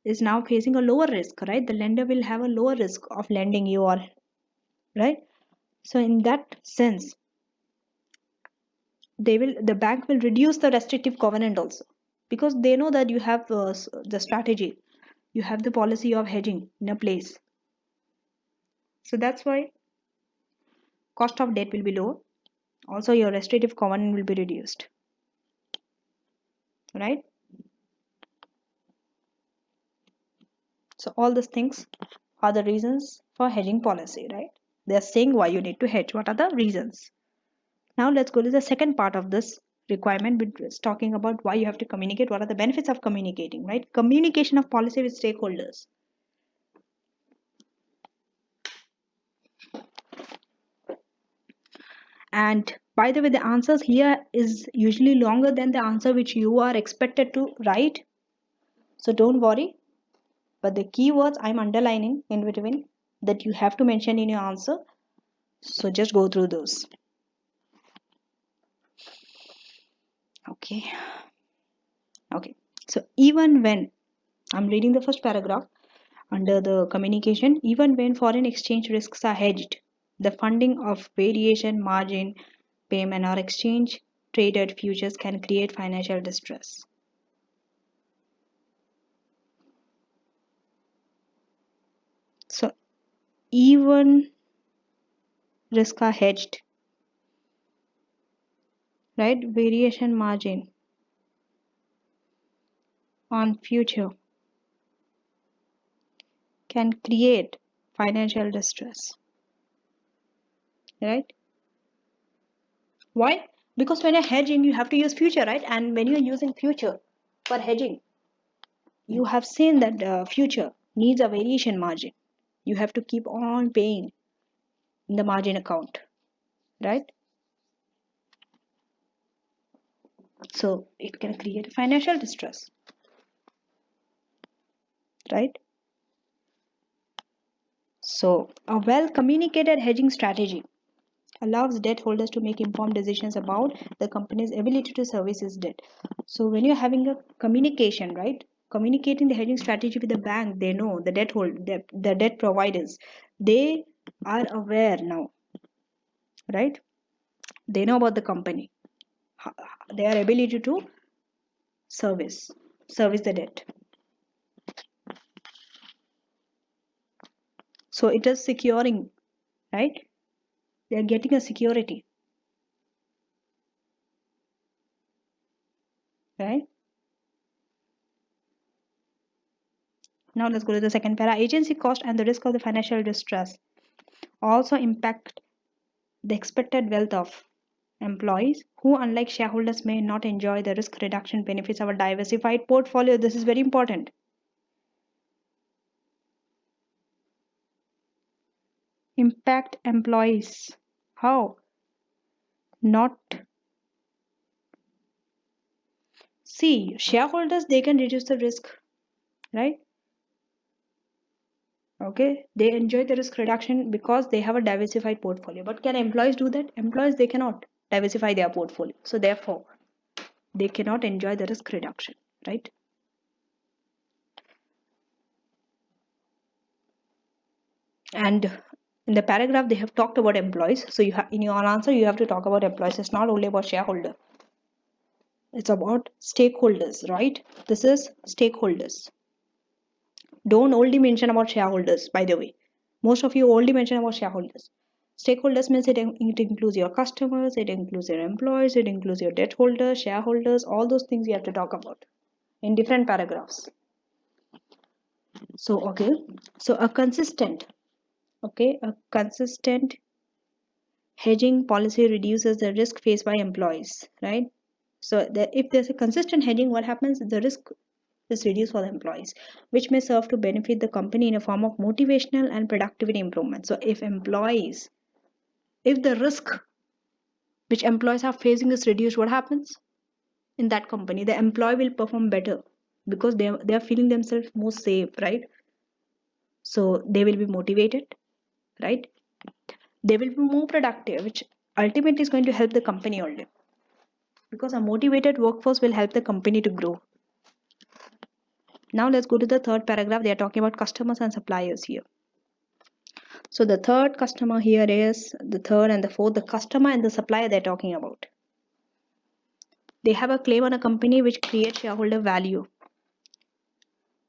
is now facing a lower risk, right? The lender will have a lower risk of lending you all, right? So in that sense, the bank will reduce the restrictive covenant also, because they know that you have the strategy, you have the policy of hedging in a place. So that's why cost of debt will be lower. Also, your restrictive covenant will be reduced, right? So all these things are the reasons for hedging policy, right? They're saying why you need to hedge. What are the reasons? Now let's go to the second part of this requirement, which is talking about why you have to communicate. What are the benefits of communicating, right? Communication of policy with stakeholders. And by the way, the answers here is usually longer than the answer which you are expected to write. So don't worry. But the keywords I'm underlining in between that you have to mention in your answer. So just go through those. Okay. Okay. So even when I'm reading the first paragraph under the communication, even when foreign exchange risks are hedged, the funding of variation, margin, payment, or exchange traded futures can create financial distress. So even risk are hedged, right? Variation margin on future can create financial distress, right? Why? Because when you're hedging, you have to use future, right? And when you're using future for hedging, you have seen that the future needs a variation margin. You have to keep on paying in the margin account, right? So it can create financial distress, right? So a well communicated hedging strategy allows debt holders to make informed decisions about the company's ability to service its debt. So when you're having a communication, right? Communicating the hedging strategy with the bank, they know the debt providers, they are aware now, right? They know about the company, their ability to service service the debt. So it is securing, right? They are getting a security, right? Now let's go to the second para. Agency cost and the risk of the financial distress also impact the expected wealth of employees who, unlike shareholders, may not enjoy the risk reduction benefits of a diversified portfolio. This is very important. Impact employees. How? Not. See, shareholders, they can reduce the risk, right? Okay, they enjoy the risk reduction because they have a diversified portfolio. But can employees do that? Employees, they cannot diversify their portfolio. So therefore, they cannot enjoy the risk reduction, right? And in the paragraph, they have talked about employees. So you have in your answer, you have to talk about employees. It's not only about shareholder. It's about stakeholders, right? This is stakeholders. Don't only mention about shareholders, by the way. Most of you only mention about shareholders. Stakeholders means it includes your customers, it includes your employees, it includes your debt holders, shareholders, all those things you have to talk about in different paragraphs. So, okay. So a consistent hedging policy reduces the risk faced by employees, right? So if there's a consistent hedging, what happens? The risk is reduced for the employees, which may serve to benefit the company in a form of motivational and productivity improvement. So if the risk which employees are facing is reduced, what happens? In that company, the employee will perform better because they are feeling themselves more safe, right? So they will be motivated, right? They will be more productive, which ultimately is going to help the company only, because a motivated workforce will help the company to grow. Now let's go to the third paragraph. They are talking about customers and suppliers here. So the third customer here is the third and the fourth, the customer and the supplier they're talking about. They have a claim on a company which creates shareholder value,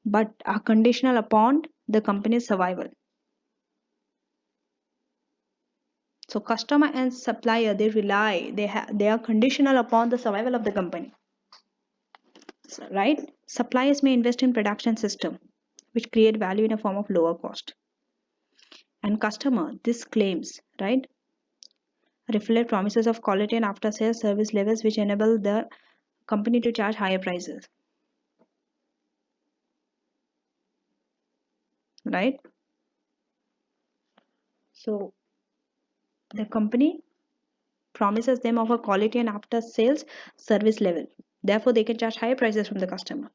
but are conditional upon the company's survival. So customer and supplier, they are conditional upon the survival of the company. So, right? Suppliers may invest in production system which create value in a form of lower cost. And customer, this claims, right, reflect promises of quality and after sales service levels which enable the company to charge higher prices, right? So the company promises them of a quality and after sales service level, therefore they can charge higher prices from the customer.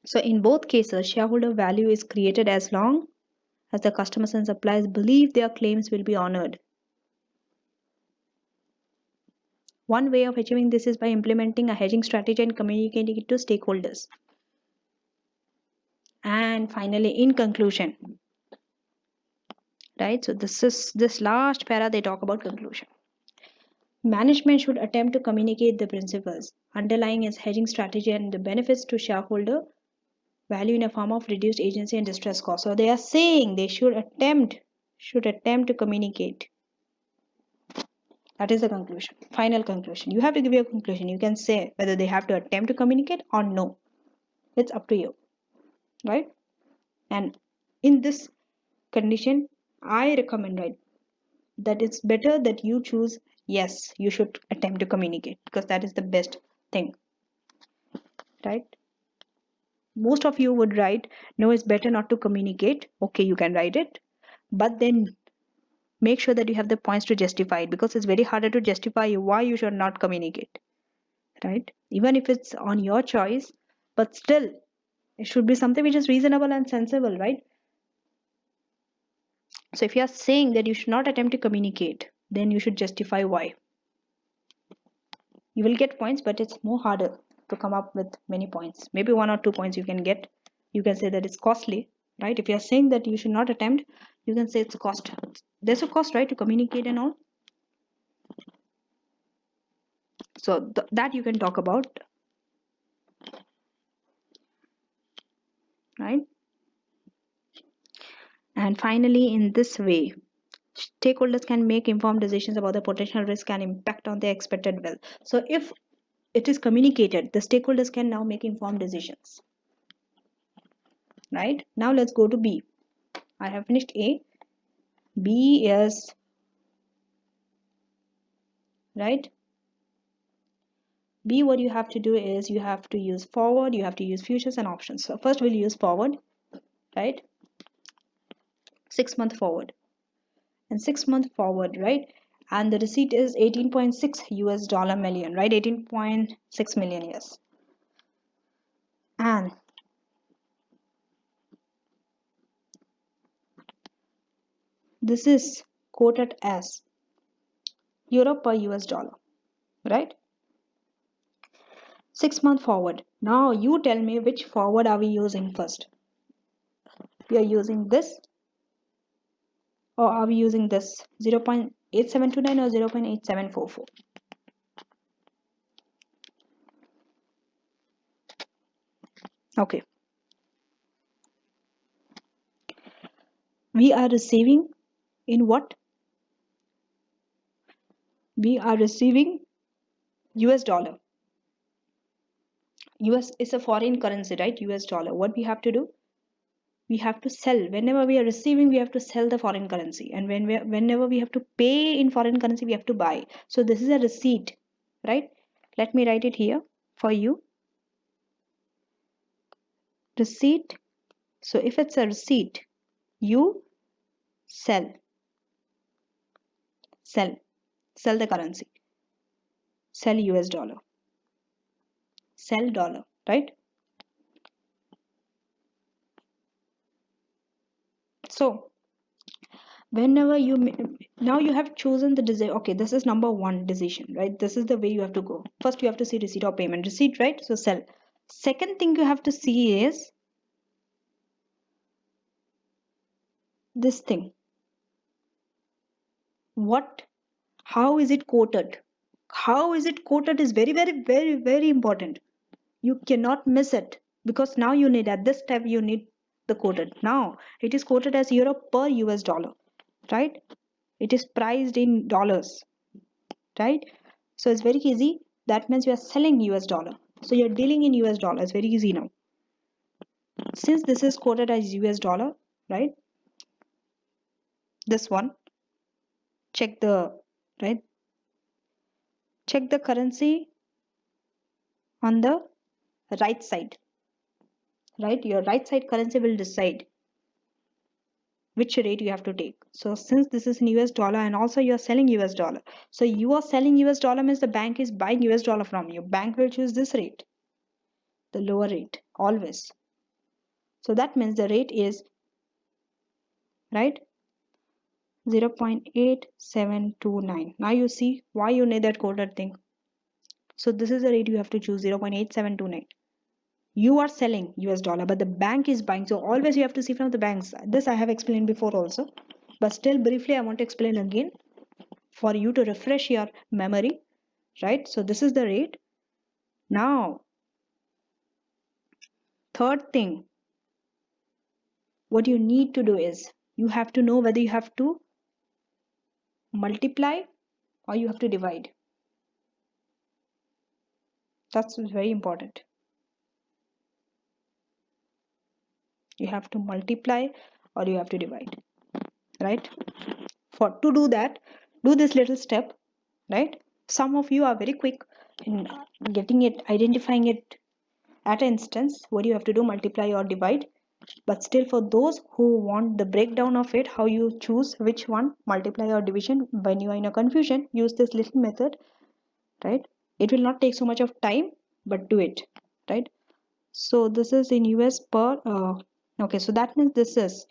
So in both cases, shareholder value is created as long as the customers and suppliers believe their claims will be honored. One way of achieving this is by implementing a hedging strategy and communicating it to stakeholders. And finally, in conclusion, right? So this last para, they talk about conclusion. Management should attempt to communicate the principles underlying its hedging strategy and the benefits to shareholder value in a form of reduced agency and distress cost. So they are saying they should attempt to communicate. That is the conclusion, final conclusion. You have to give your conclusion. You can say whether they have to attempt to communicate or no. It's up to you, right? And in this condition, I recommend, right, that it's better that you choose yes, you should attempt to communicate, because that is the best thing, right? Most of you would write no, it's better not to communicate. Okay, you can write it, but then make sure that you have the points to justify it, because it's very harder to justify why you should not communicate, right? Even if it's on your choice, but still it should be something which is reasonable and sensible, right? So if you are saying that you should not attempt to communicate, then you should justify why. You will get points, but it's more harder to come up with many points. Maybe 1 or 2 points you can get. You can say that it's costly, right? If you are saying that you should not attempt, you can say it's a cost. There's a cost, right, to communicate and all. So that you can talk about, right? And finally, in this way, stakeholders can make informed decisions about the potential risk and impact on their expected wealth. So if it is communicated, the stakeholders can now make informed decisions. right? Now let's go to B. I have finished A. B is, right? B, what you have to do is you have to use forward, you have to use futures and options. So first we'll use forward, right? 6 month forward. And 6 month forward, right? And the receipt is 18.6 US dollar million, right? 18.6 million, yes. And this is quoted as euro per US dollar, right? 6 month forward. Now you tell me which forward are we using first? We are using this, or are we using this 0.8729 or 0.8744? Okay. We are receiving in what? We are receiving US dollar. US is a foreign currency, right? US dollar. What we have to do? We have to sell. Whenever we are receiving, we have to sell the foreign currency. And whenever we have to pay in foreign currency, we have to buy. So this is a receipt, right? Let me write it here for you. Receipt. So if it's a receipt, you sell. Sell. Sell the currency. Sell US dollar. Sell dollar, right? So whenever you now you have chosen the decision. Okay, this is number one decision, right? This is the way you have to go. First you have to see receipt or payment. Receipt, right? So sell. Second thing you have to see is this thing. What? How is it quoted? How is it quoted is very important. You cannot miss it, because now you need, at this step you need the quoted. Now it is quoted as euro per US dollar, right? It is priced in dollars, right? So it's very easy. That means you are selling US dollar. So you're dealing in US dollar. It's very easy now. Since this is quoted as US dollar, right? This one, check the, right? Check the currency on the right side, right? Your right side currency will decide which rate you have to take. So since this is in US dollar and also you are selling US dollar. So you are selling US dollar means the bank is buying US dollar from you. Bank will choose this rate, the lower rate, always. So that means the rate is, right, 0.8729. Now you see why you need that quoted thing. So this is the rate you have to choose, 0.8729. You are selling US dollar, but the bank is buying. So always you have to see from the banks. This I have explained before also. But still briefly I want to explain again for you to refresh your memory, right? So this is the rate. Now, third thing, what you need to do is you have to know whether you have to multiply or you have to divide. That's very important. You have to multiply or you have to divide, right? For to do that, do this little step, right? Some of you are very quick in getting it, identifying it at an instance. What you have to do, multiply or divide. But still, for those who want the breakdown of it, how you choose which one, multiply or division, when you are in a confusion, use this little method, right? It will not take so much of time, but do it, right? So this is in US per, okay, so that means this is,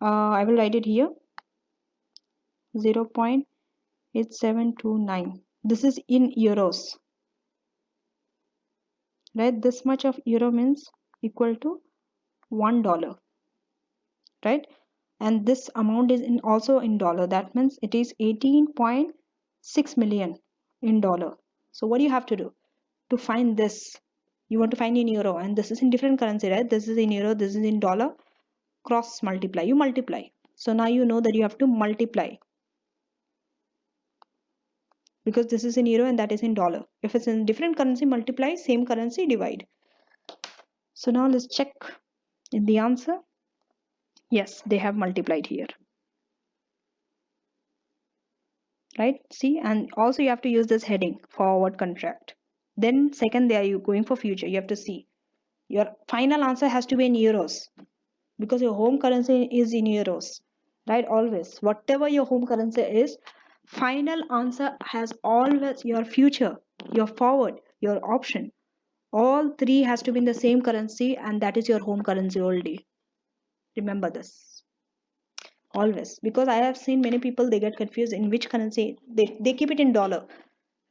I will write it here, 0.8729. This is in euros, right? This much of euro means equal to $1, right? And this amount is in also in dollar. That means it is 18.6 million in dollar. So what do you have to do to find this? You want to find in euro, and this is in different currency, right? This is in euro, this is in dollar. Cross multiply, you multiply. So now you know that you have to multiply, because this is in euro and that is in dollar. If it's in different currency, multiply. Same currency, divide. So now let's check In the answer, yes, they have multiplied here, right? See, and also you have to use this heading, forward contract. Then second, they are you going for future. You have to see your final answer has to be in euros because your home currency is in euros, right? Always, whatever your home currency is, final answer has always your future, your forward, your option. All three has to be in the same currency, and that is your home currency only. Remember this always, because I have seen many people they get confused in which currency they keep it in dollar,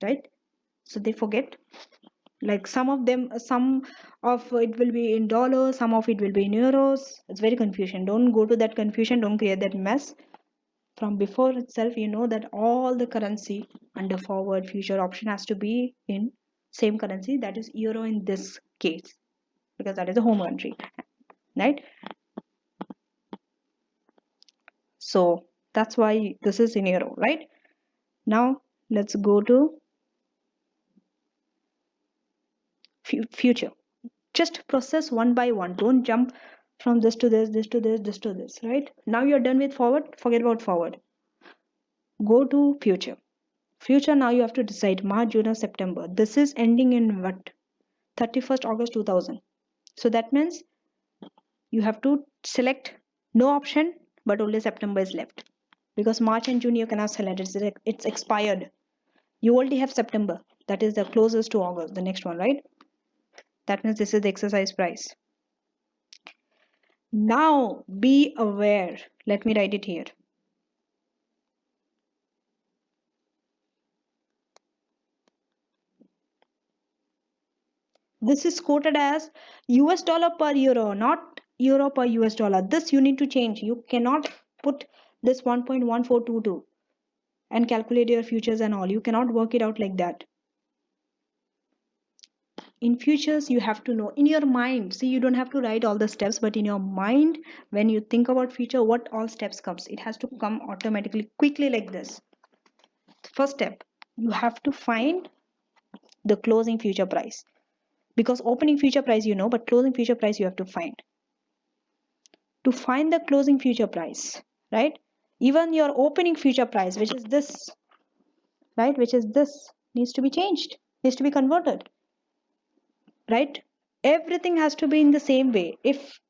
right? So they forget. Like some of them, some of it will be in dollars, some of it will be in euros. It's very confusion. Don't go to that confusion. Don't create that mess. From before itself, you know that all the currency under forward future option has to be in same currency. That is euro in this case because that is a home country, right? So that's why this is in euro, right? Now let's go to future. Just process one by one. Don't jump from this to this to this to this, right? Now you're done with forward, forget about forward. Go to future. Future, now you have to decide March, June, or September. This is ending in what? 31st August 2000. So that means you have to select no option, but only September is left. Because March and June you cannot select, it's expired. You already have September. That is the closest to August, the next one, right? That means this is the exercise price. Now be aware. Let me write it here. This is quoted as US dollar per euro, not euro per US dollar. This you need to change. You cannot put this 1.1422 and calculate your futures and all. You cannot work it out like that. In futures, you have to know in your mind. See, you don't have to write all the steps, but in your mind, when you think about future, what all steps comes, it has to come automatically, quickly like this. First step, you have to find the closing future price. Because opening future price you know, but closing future price you have to find. To find the closing future price, right? Even your opening future price, which is this, right? Which is this, needs to be changed, needs to be converted, right? Everything has to be in the same way. If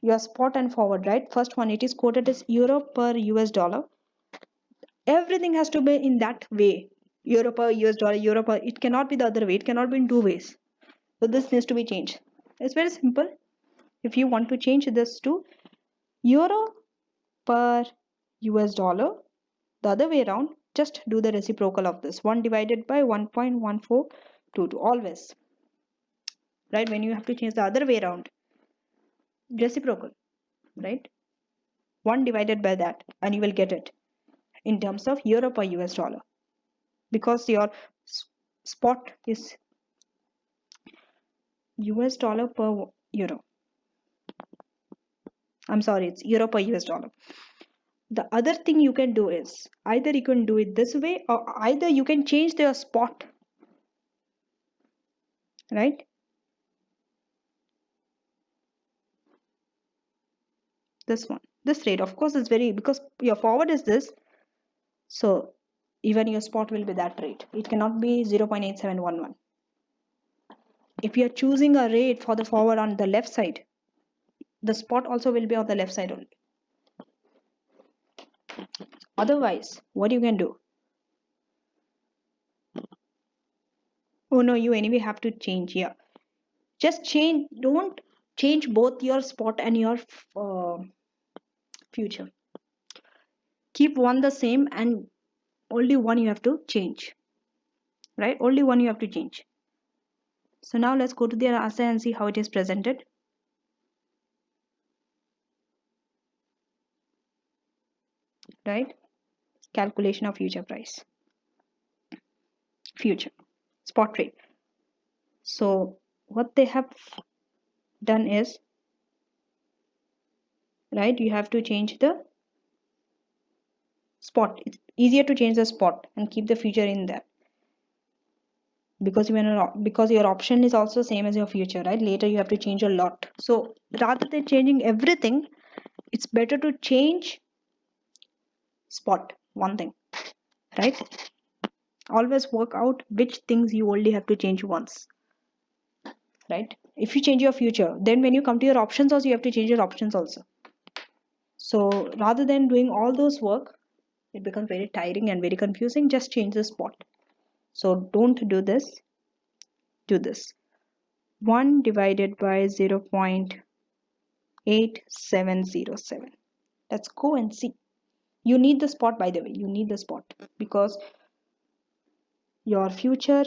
your spot and forward, right? First one, it is quoted as euro per US dollar. Everything has to be in that way. Euro per US dollar, euro per, it cannot be the other way. It cannot be in two ways. So this needs to be changed. It's very simple. If you want to change this to euro per US dollar, the other way around, just do the reciprocal of this. 1 divided by 1.1422. Always. Right? When you have to change the other way around, reciprocal. Right? 1 divided by that, and you will get it in terms of euro per US dollar. Because your spot is US dollar per euro. I'm sorry, it's euro per US dollar. The other thing you can do is either you can do it this way or either you can change their spot, right? This one, this rate, of course, is very, because your forward is this, so even your spot will be that rate. It cannot be 0.8711. If you are choosing a rate for the forward on the left side, the spot also will be on the left side only. Otherwise, what you can do? Oh no, you anyway have to change here. Just change, don't change both your spot and your future. Keep one the same and only one you have to change, right? Only one you have to change. So now let's go to the answer and see how it is presented. Right? Calculation of future price. Future. Spot rate. So what they have done is, right, you have to change the spot. It's easier to change the spot and keep the future in there. because because your option is also same as your future, right? Later you have to change a lot. So rather than changing everything, it's better to change spot one thing, right? Always work out which things you only have to change once, right? If you change your future, then when you come to your options also, you have to change your options also. So rather than doing all those work, it becomes very tiring and very confusing. Just change the spot. So don't do this. Do this. 1 divided by 0.8707. Let's go and see. You need the spot, by the way. You need the spot because your future,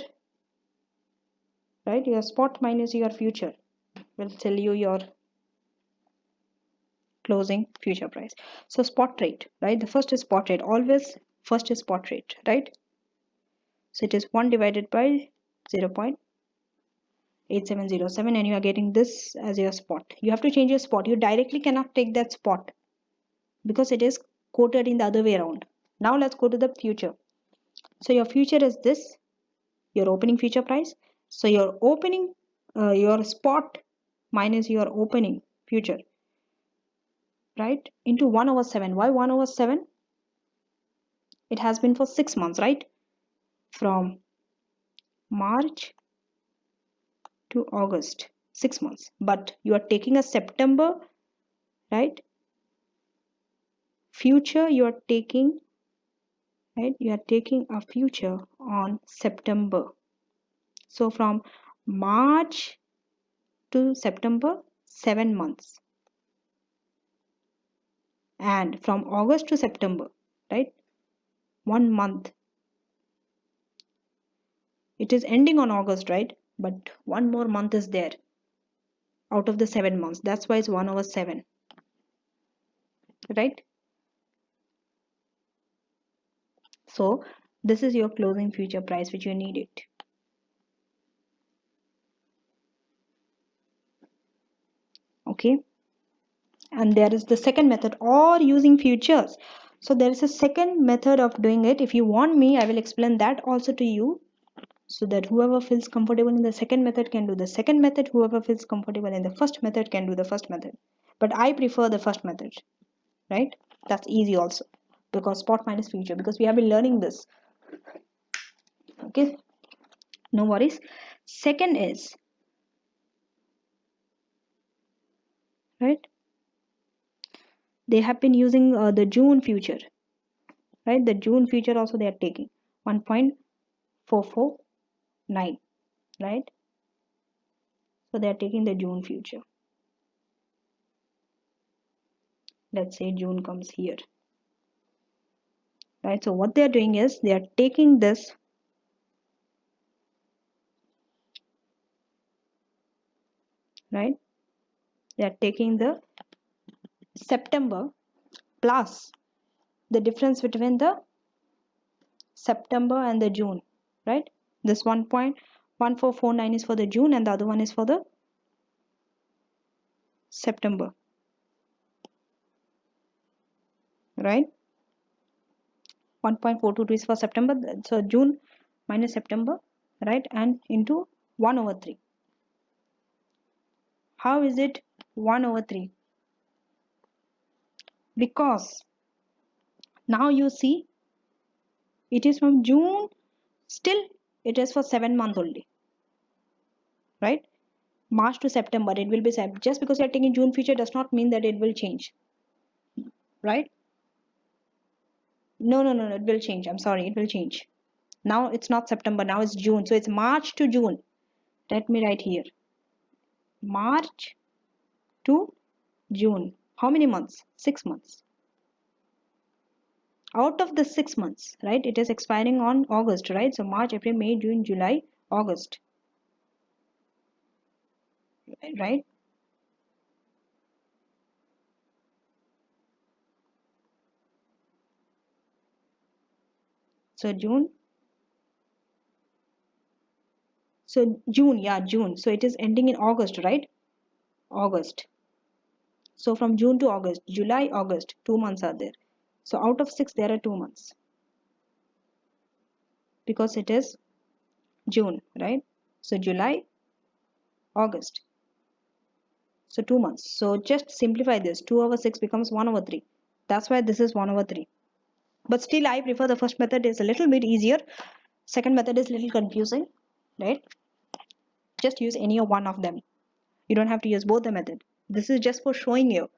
right? Your spot minus your future will tell you your closing future price. So spot rate, right? The first is spot rate. Always first is spot rate, right? So it is 1 divided by 0.8707 and you are getting this as your spot. You have to change your spot. You directly cannot take that spot because it is quoted in the other way around. Now let's go to the future. So your future is this, your opening future price. So your opening, your spot minus your opening future, right? Into 1 over 7. Why 1 over 7? It has been for 6 months, right? From March to August, 6 months. But you are taking a September, right? Future, you are taking, right? You are taking a future on September. So from March to September, 7 months. And from August to September, right? 1 month. It is ending on August, right? But 1 more month is there out of the 7 months. That's why it's 1 over 7, right? So this is your closing future price which you need it. Okay. And there is the second method, or using futures. So there is a second method of doing it. If you want me, I will explain that also to you, so that whoever feels comfortable in the second method can do the second method, whoever feels comfortable in the first method can do the first method. But I prefer the first method, right? That's easy also, because spot minus future, because we have been learning this. Okay, no worries. Second is, right, they have been using the June future, right? The June future also they are taking 1.449, right? So they are taking the June future. Let's say June comes here, right? So what they are doing is they are taking this, right? They are taking the September plus the difference between the September and the June, right? This 1.1449 is for the June and the other one is for the September, right? 1.422 is for September, so June minus September, right? And into 1 over 3. How is it 1 over 3? Because now you see it is from June, still it is for 7 months only, right? March to September it will be same. Just because you are taking June future does not mean that it will change, right? No, it will change. I'm sorry, it will change. Now it's not September, now it's June. So it's March to June. Let me write here. March to June. How many months? 6 months. Out of the 6 months, right? It is expiring on August, right? So March, April, May, June, July, August, right? So June. So June, yeah, June. So it is ending in August, right? August. So from June to August, July, August, 2 months are there. So out of 6, there are 2 months. Because it is June, right? So July, August. So 2 months. So just simplify this. 2 over 6 becomes 1 over 3. That's why this is 1 over 3. But still I prefer the first method, is a little bit easier. Second method is a little confusing, right? Just use any of one of them. You don't have to use both the method. This is just for showing you.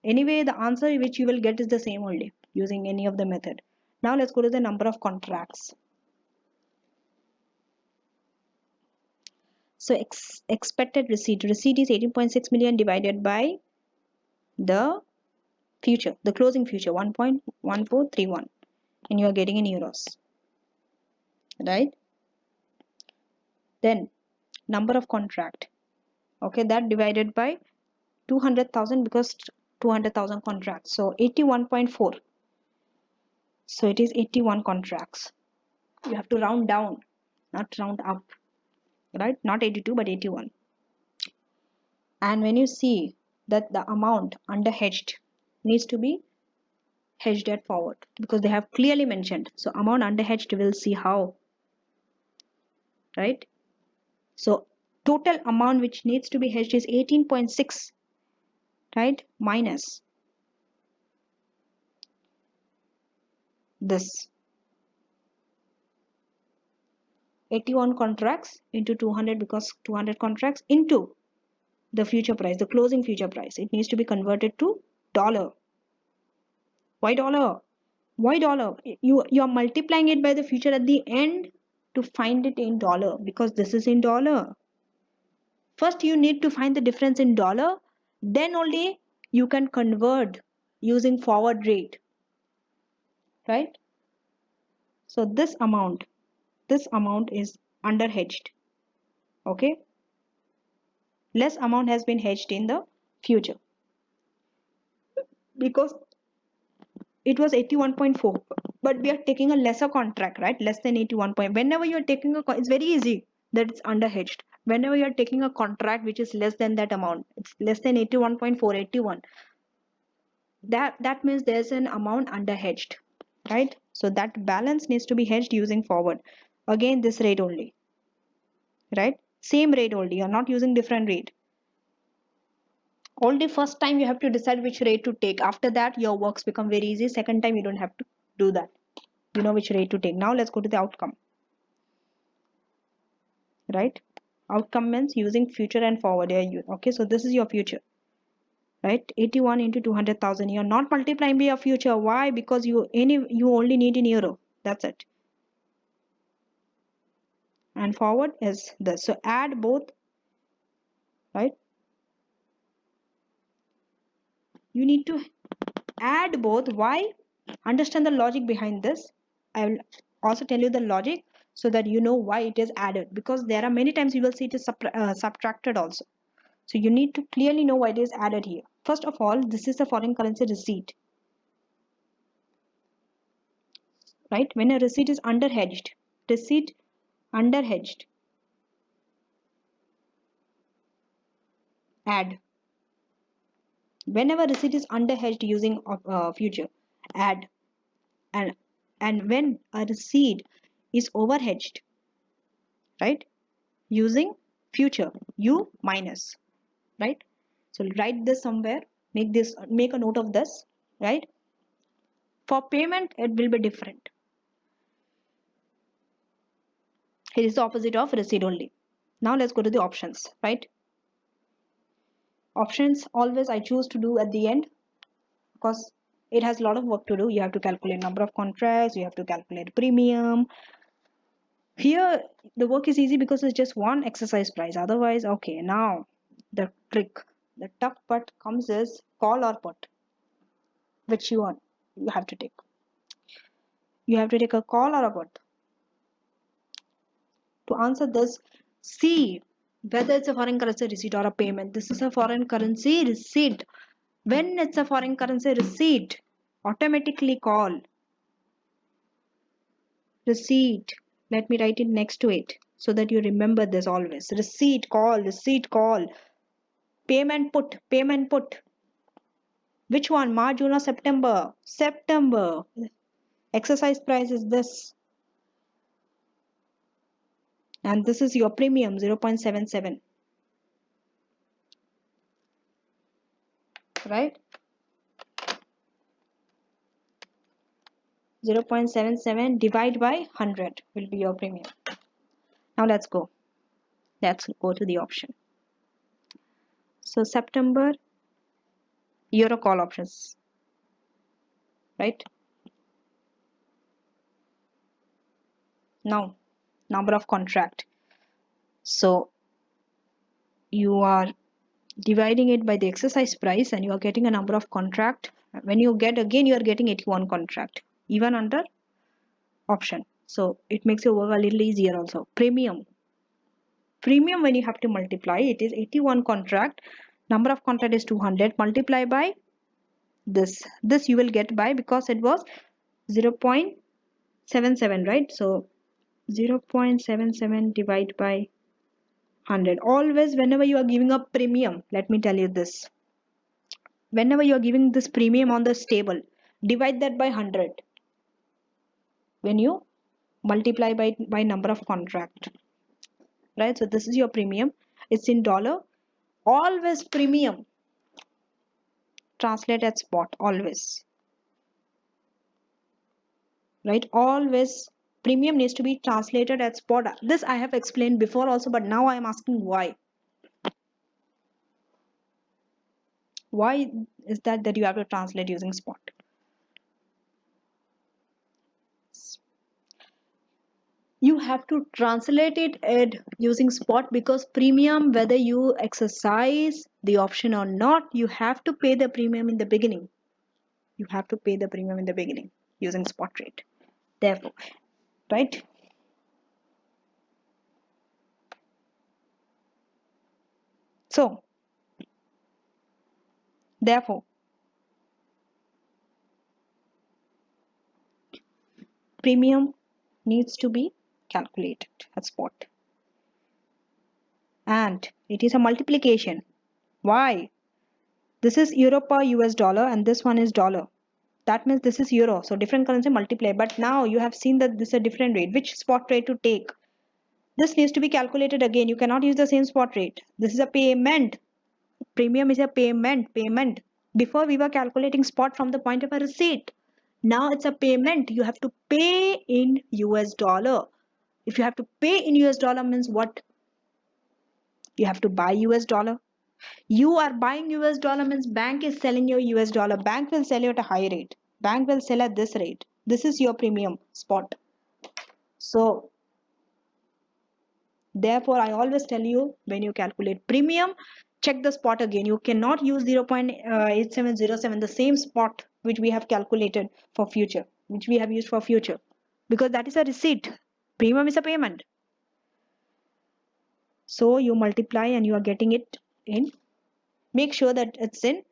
Anyway, the answer which you will get is the same only using any of the method. Now let's go to the number of contracts. So expected receipt. Receipt is 18.6 million divided by the future, the closing future, 1.1431, and you are getting in euros, right? Then number of contract. Okay, that divided by 200,000 because 200,000 contracts. So 81.4. So it is 81 contracts. You have to round down, not round up, right? Not 82 but 81. And when you see that the amount under hedged needs to be hedged at forward because they have clearly mentioned. So amount under hedged, we'll see how, right? So total amount which needs to be hedged is 18.6, right? Minus this 81 contracts into 200 because 200 contracts into the future price, the closing future price. It needs to be converted to dollar. Why dollar? Why dollar? You are multiplying it by the future at the end to find it in dollar because this is in dollar. First you need to find the difference in dollar, then only you can convert using forward rate, right? So this amount is under hedged. Okay, less amount has been hedged in the future because it was 81.4, but we are taking a lesser contract, right? Less than 81 point. Whenever you are taking a, it's very easy that it's under hedged. Whenever you are taking a contract which is less than that amount, it's less than 81.481, that means there's an amount under hedged, right? So that balance needs to be hedged using forward. Again this rate only, right? Same rate only, you're not using different rate. Only first time you have to decide which rate to take. After that your works become very easy. Second time you don't have to do that. You know which rate to take. Now let's go to the outcome, right? Outcome means using future and forward. Okay, so this is your future, right? 81 into 200,000. You're not multiplying by your future. Why? Because you only need in euro. That's it. And forward is this. So add both, right? You need to add both. Why? Understand the logic behind this. I will also tell you the logic so that you know why it is added, because there are many times you will see it is subtracted also. So you need to clearly know why it is added here. First of all, this is a foreign currency receipt, right? When a receipt is under hedged, receipt under hedged, add. Whenever receipt is under hedged using future, add. and and when a receipt is over hedged, right, using future, you minus, right? So write this somewhere, make a note of this, right? For payment it will be different. It is the opposite of receipt only. Now let's go to the options, right? Options always I choose to do at the end because it has a lot of work to do. You have to calculate number of contracts, you have to calculate premium. Here the work is easy because it's just one exercise price. Otherwise, okay, now the trick, the tough part comes is call or put. Which you want, you have to take. You have to take a call or a put. To answer this, see whether it's a foreign currency receipt or a payment. This is a foreign currency receipt. When it's a foreign currency receipt, automatically call receipt. Let me write it next to it so that you remember this always. Receipt call, receipt call. Payment put, payment put. Which one? March, June or September? September. Exercise price is this. and this is your premium 0.77, right? 0.77 divide by 100 will be your premium. Now let's go to the option. So September euro call options, right? Now number of contract, so you are dividing it by the exercise price and you are getting a number of contract. When you get, again you are getting 81 contract even under option, so it makes your work a little easier. Also premium, when you have to multiply, it is 81 contract, number of contract is 200, multiply by this you will get by, because it was 0.77, right? So 0.77 divide by 100. Always whenever you are giving a premium, let me tell you this, whenever you are giving this premium on this table, divide that by 100 when you multiply by number of contract, right? So this is your premium, it's in dollar. Always premium translate at spot, always, right? Always premium needs to be translated at spot. This I have explained before also, but now I am asking why is that you have to translate using spot. You have to translate it at using spot because premium, whether you exercise the option or not, you have to pay the premium in the beginning. You have to pay the premium in the beginning using spot rate. Therefore, right? So therefore premium needs to be calculated at spot, and it is a multiplication. Why? This is euro per US dollar and this one is dollar. That means this is euro, so different currency multiply. But now you have seen that this is a different rate. Which spot rate to take? This needs to be calculated again. You cannot use the same spot rate. This is a payment. Premium is a payment. Before we were calculating spot from the point of a receipt. Now it's a payment. You have to pay in US dollar. If you have to pay in US dollar means what? You have to buy US dollar. You are buying US dollar means bank is selling you US dollar. Bank will sell you at a high rate. Bank will sell at this rate. This is your premium spot. So therefore, I always tell you, when you calculate premium, check the spot again. You cannot use 0.8707, the same spot which we have calculated for future, which we have used for future, because that is a receipt. Premium is a payment. So you multiply and you are getting it in. Make sure that it's in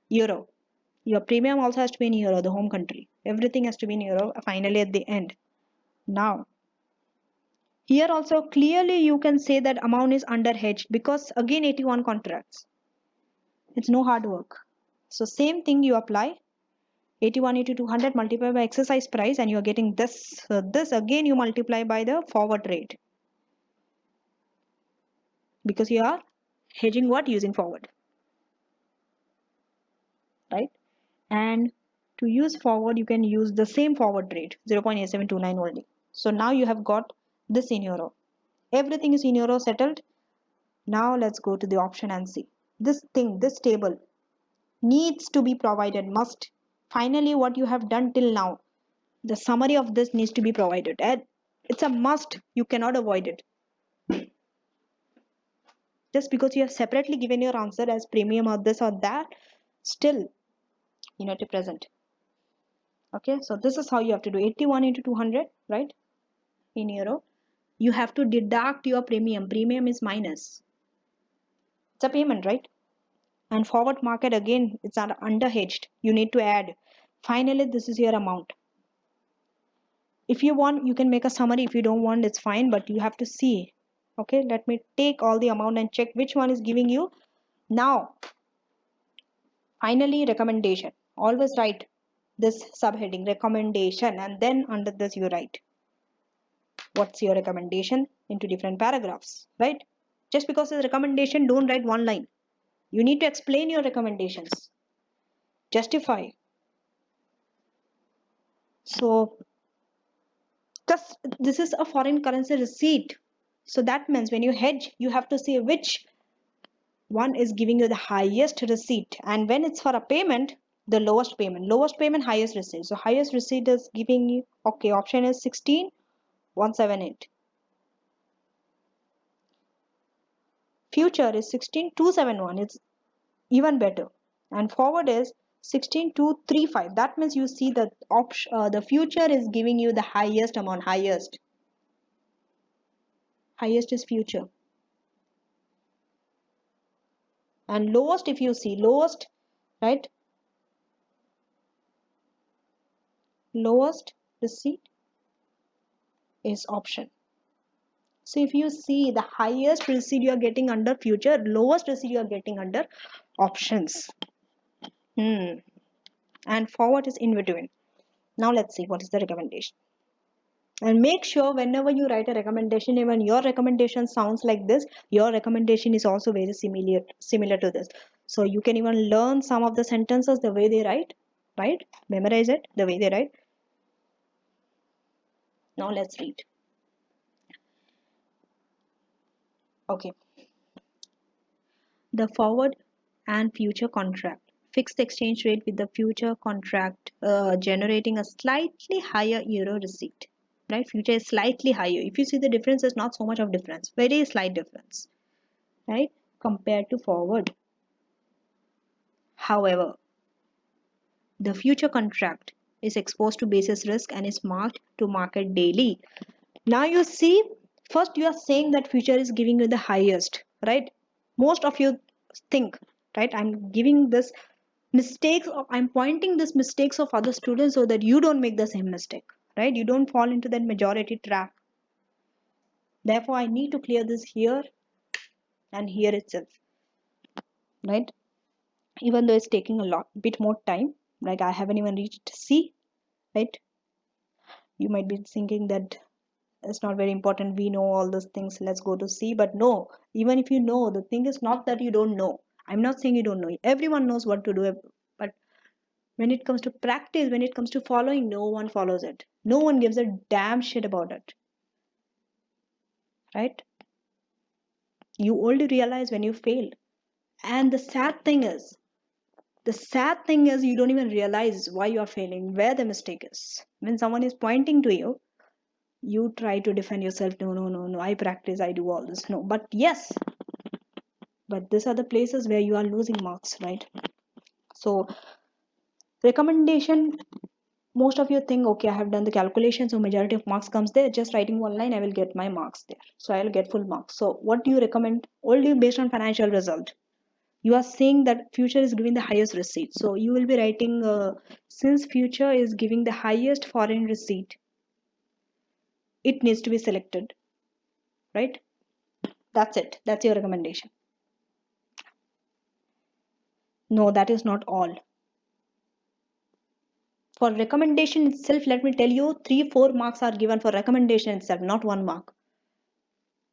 euro. Your premium also has to be in euro, the home country. Everything has to be in euro finally at the end. Now, here also clearly you can say that amount is under hedged because again 81 contracts. It's no hard work. So same thing you apply, 81 into 200 multiplied by exercise price and you are getting this. So this again you multiply by the forward rate because you are hedging what? Using forward, right? And to use forward you can use the same forward rate 0.8729 only. So now you have got this in euro. Everything is in euro settled. Now let's go to the option and see. This thing, this table needs to be provided, must. Finally, what you have done till now, the summary of this needs to be provided. And it's a must, you cannot avoid it. Just because you have separately given your answer as premium or this or that, still you need to present. Okay, so this is how you have to do 81 into 200, right? In euro. You have to deduct your premium. Premium is minus. It's a payment, right? And forward market again, it's under hedged. You need to add. Finally, this is your amount. If you want, you can make a summary. If you don't want, it's fine, but you have to see. Okay, let me take all the amount and check which one is giving you. Now, finally, recommendation. Always write this subheading, recommendation, and then under this you write. what's your recommendation into different paragraphs, right? Just because it's a recommendation, don't write one line. You need to explain your recommendations, justify. So this is a foreign currency receipt. So that means when you hedge, you have to see which one is giving you the highest receipt, and when it's for a payment, the lowest payment, highest receipt. So highest receipt is giving you, okay, option is 16,178. Future is 16,271. It's even better. And forward is 16,235. That means you see that the future is giving you the highest amount. Highest is future. And lowest, if you see lowest, right, lowest receipt is option. So if you see the highest receipt you are getting under future, lowest receipt you are getting under options. And forward is in between. Now let's see what is the recommendation. And make sure whenever you write a recommendation, even your recommendation sounds like this, your recommendation is also very similar to this. So you can even learn some of the sentences the way they write, right? Memorize it the way they write. Now let's read. Okay. The forward and future contract. Fixed exchange rate with the future contract generating a slightly higher euro receipt. Right? Future is slightly higher. If you see the difference, is not so much of difference. Very slight difference. Right? Compared to forward. However, the future contract is exposed to basis risk and is marked to market daily. Now you see, first you are saying that future is giving you the highest, right? Most of you think, right? I'm giving this I'm pointing this mistakes of other students so that you don't make the same mistake, right? You don't fall into that majority trap. Therefore, I need to clear this here and here itself, right? Even though it's taking a bit more time, like I haven't even reached C, right? You might be thinking that it's not very important, we know all those things, let's go to C. But no, even if you know, the thing is not that you don't know. I'm not saying you don't know, everyone knows what to do, but when it comes to practice, when it comes to following, no one follows it, no one gives a damn shit about it, right? You only realize when you fail. And the sad thing is you don't even realize why you are failing, where the mistake is. When someone is pointing to you, you try to defend yourself. No, no, no, no, I practice, I do all this. No, but yes, but these are the places where you are losing marks, right? So recommendation, most of you think, okay, I have done the calculation, so majority of marks comes there, just writing one line, I will get my marks there, so I will get full marks. So what do you recommend? Only based on financial result. You are saying that future is giving the highest receipt, so you will be writing since future is giving the highest foreign receipt, it needs to be selected, right? That's it, that's your recommendation. No, that is not all. For recommendation itself, let me tell you, 3-4 marks are given for recommendation itself, not 1 mark.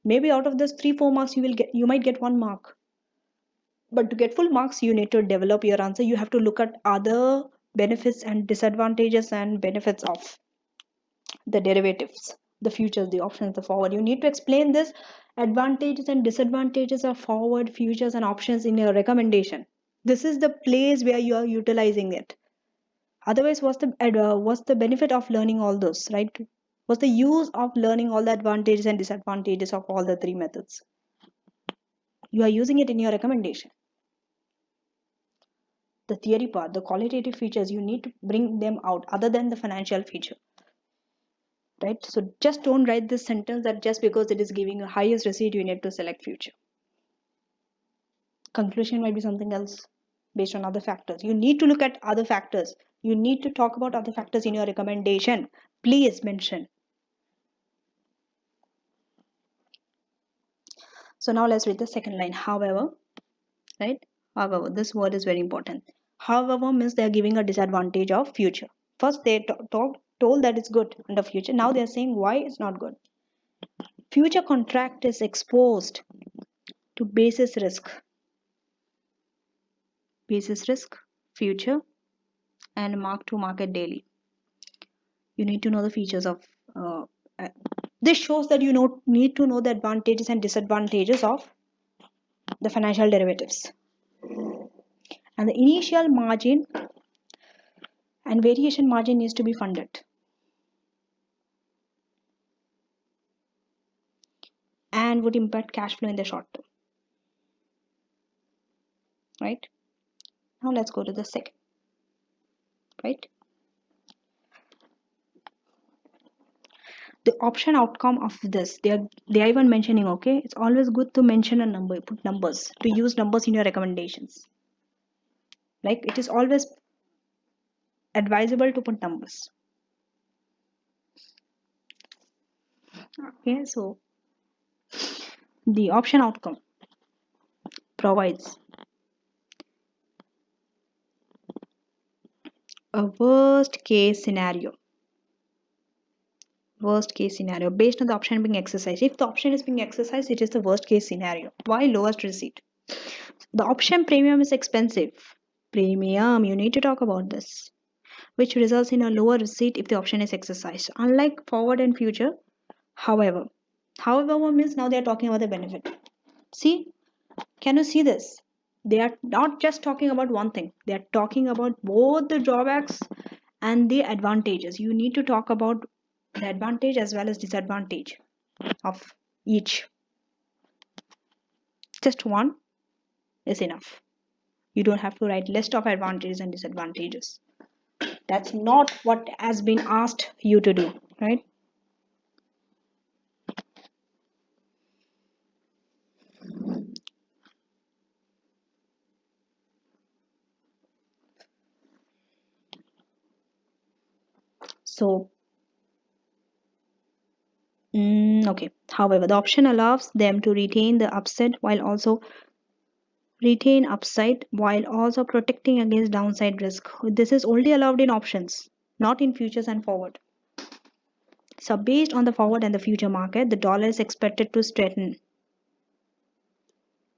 Maybe out of this 3-4 marks you might get 1 mark. But to get full marks, you need to develop your answer. You have to look at other benefits and disadvantages and benefits of the derivatives, the futures, the options, the forward. You need to explain this advantages and disadvantages of forward, futures, and options in your recommendation. This is the place where you are utilizing it. Otherwise, what's the benefit of learning all those, right? What's the use of learning all the advantages and disadvantages of all the 3 methods? You are using it in your recommendation. The theory part, the qualitative features, you need to bring them out other than the financial feature, right? So just don't write this sentence that just because it is giving a highest receipt, you need to select future. Conclusion might be something else based on other factors. You need to look at other factors. You need to talk about other factors in your recommendation. Please mention. So now let's read the second line. However, right? However, this word is very important. However means they are giving a disadvantage of future. First they told that it's good under future. Now they are saying why it's not good. Future contract is exposed to basis risk, future, and mark to market daily. You need to know the features of uh, this shows that you need to know the advantages and disadvantages of the financial derivatives. And the initial margin and variation margin needs to be funded and would impact cash flow in the short term. Right? Now let's go to the second. Right? The option outcome of this, they are even mentioning, okay, it's always good to mention a number, put numbers, to use numbers in your recommendations. Like it is always advisable to put numbers. Okay, so the option outcome provides a worst case scenario based on the option being exercised. If the option is being exercised, it is the worst case scenario. Why? Lowest receipt. The option premium is expensive. Premium, you need to talk about this, which results in a lower receipt if the option is exercised. Unlike forward and future, however means now they are talking about the benefit. See, can you see this? They are not just talking about one thing, they are talking about both the drawbacks and the advantages. You need to talk about the advantage as well as disadvantage of each. Just one is enough. You don't have to write list of advantages and disadvantages. That's not what has been asked you to do, right? So okay, however, the option allows them to retain upside while also protecting against downside risk. This is only allowed in options, not in futures and forward. So based on the forward and the future market, the dollar is expected to strengthen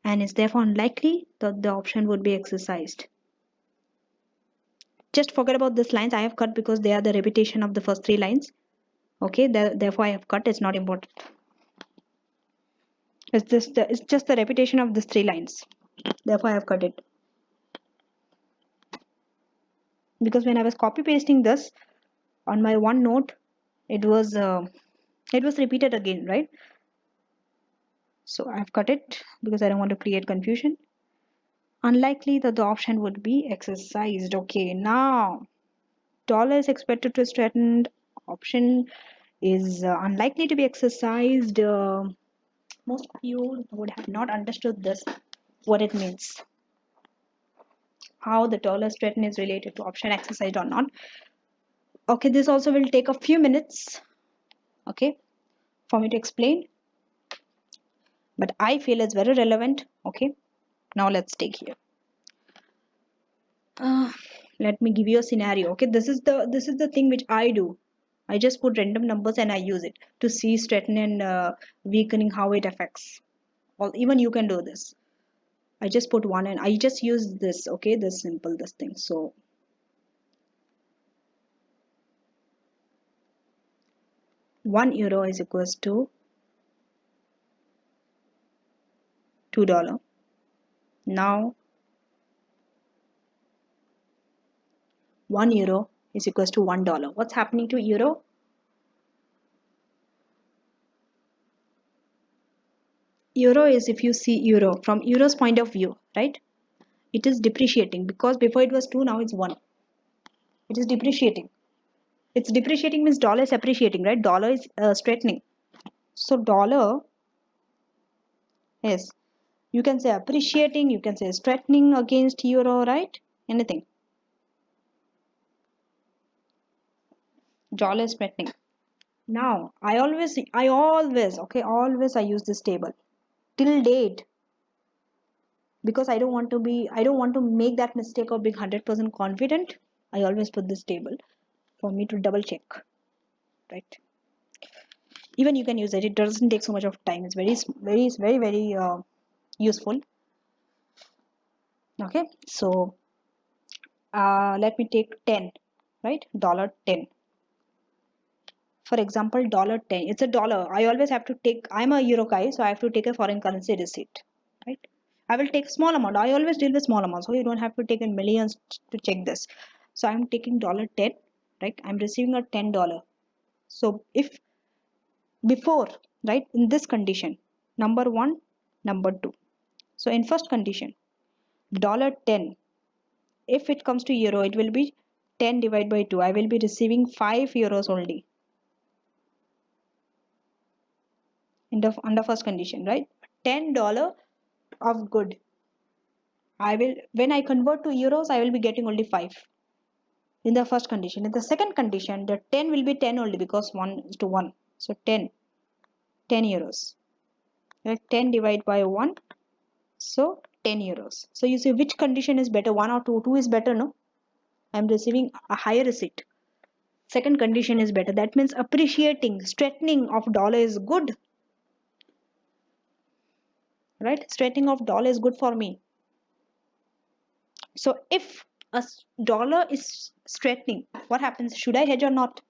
and is therefore unlikely that the option would be exercised. Just forget about these lines. I have cut because they are the repetition of the first three lines. Okay, therefore I have cut. It's not important. It's just the repetition of these three lines. Therefore I have cut it. Because when I was copy pasting this on my OneNote, it was repeated again, right? So I've cut it because I don't want to create confusion. Unlikely that the option would be exercised. Okay, now dollar is expected to strengthen. Option is unlikely to be exercised. Most of you would have not understood this, what it means. How the dollar strengthen is related to option exercised or not. Okay, this also will take a few minutes, okay, for me to explain. But I feel it's very relevant. Okay, now let's take here. Let me give you a scenario. Okay, this is the thing which I do. I just put random numbers and I use it to see strengthening and weakening, how it affects. Or even you can do this. I just put one and I just use this. Okay, this simple this thing. So 1 euro is equals to $2. Now 1 euro is equals to $1. What's happening to euro? Euro is, if you see euro from euro's point of view, right? It is depreciating because before it was 2, now it's 1. It is depreciating. It's depreciating means dollar is appreciating, right? Dollar is strengthening. So dollar is, you can say appreciating, you can say strengthening against euro, right? Anything. Dollar is strengthening. Now I always I use this table till date, because I don't want to make that mistake of being 100% confident. I always put this table for me to double check, right? Even you can use it. It doesn't take so much of time. It's very useful. Okay, so let me take 10, right? $10. For example, $10. It's a dollar. I always have to take. I'm a Euro guy, so I have to take a foreign currency receipt, right? I will take small amount. I always deal with small amounts, so you don't have to take in millions to check this. So I'm taking $10, right? I'm receiving a $10. So if before, right, in this condition, number one, number two. So in first condition, $10. If it comes to euro, it will be 10 divided by 2. I will be receiving 5 euros only in the under first condition, right? $10 of good. I will, when I convert to euros, I will be getting only 5 in the first condition. In the second condition, the 10 will be 10 only because 1 is to 1. So 10 euros. Right? 10 divided by 1. So 10 euros. So you see which condition is better, 1 or 2? 2 is better, no? I am receiving a higher receipt. Second condition is better. That means appreciating, strengthening of dollar is good. Right? Strengthening of dollar is good for me. So if a dollar is strengthening, what happens? Should I hedge or not?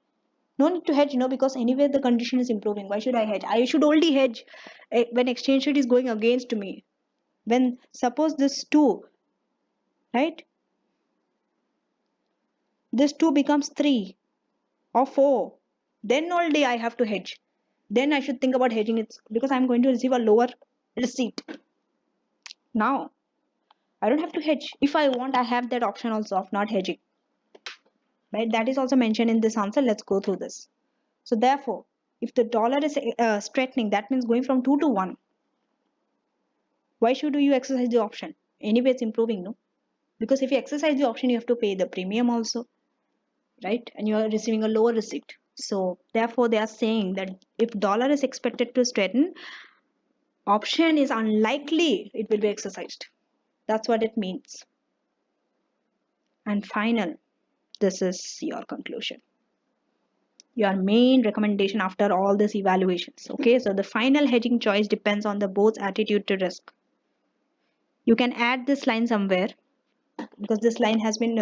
No need to hedge, no, because anyway the condition is improving. Why should I hedge? I should only hedge when exchange rate is going against me. When suppose this 2, right? This 2 becomes 3 or 4. Then only I have to hedge. Then I should think about hedging it because I'm going to receive a lower receipt. Now, I don't have to hedge. If I want, I have that option also of not hedging. Right? That is also mentioned in this answer. Let's go through this. So therefore, if the dollar is strengthening, that means going from 2 to 1. Why should you exercise the option? Anyway, it's improving, no? Because if you exercise the option, you have to pay the premium also, right? And you are receiving a lower receipt. So therefore, they are saying that if dollar is expected to strengthen, option is unlikely it will be exercised. That's what it means. And final, this is your conclusion, your main recommendation after all these evaluations. Okay, so the final hedging choice depends on the both attitude to risk. You can add this line somewhere because this line has been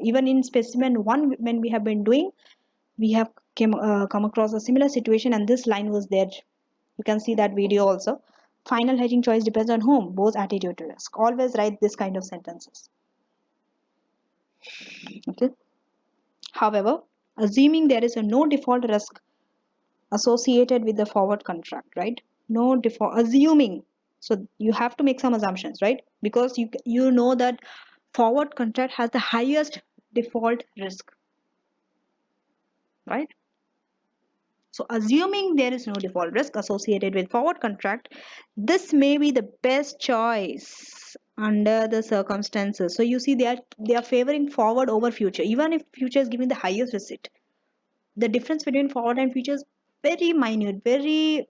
even in specimen 1 when we have been doing, we have come across a similar situation and this line was there. You can see that video also. Final hedging choice depends on whom? Both attitude to risk. Always write this kind of sentences. Okay. However, assuming there is a no default risk associated with the forward contract, right? No default, assuming. So you have to make some assumptions, right? Because you know that forward contract has the highest default risk, right? So assuming there is no default risk associated with forward contract, this may be the best choice under the circumstances. So you see they are favoring forward over future, even if future is giving the highest receipt. The difference between forward and future is very minute, very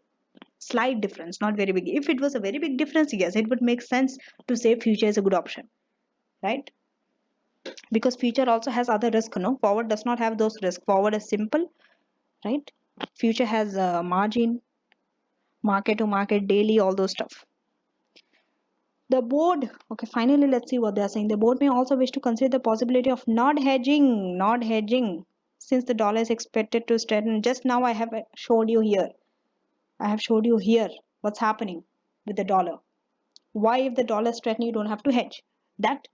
slight difference, not very big. If it was a very big difference, yes, it would make sense to say future is a good option, right? Because future also has other risk, no? Forward does not have those risks. Forward is simple, right? Future has margin, market to market, daily, all those stuff. The board, okay, finally, let's see what they are saying. The board may also wish to consider the possibility of not hedging, since the dollar is expected to strengthen. Just now I have showed you here. I have showed you here what's happening with the dollar. Why, if the dollar is strengthening, you don't have to hedge? That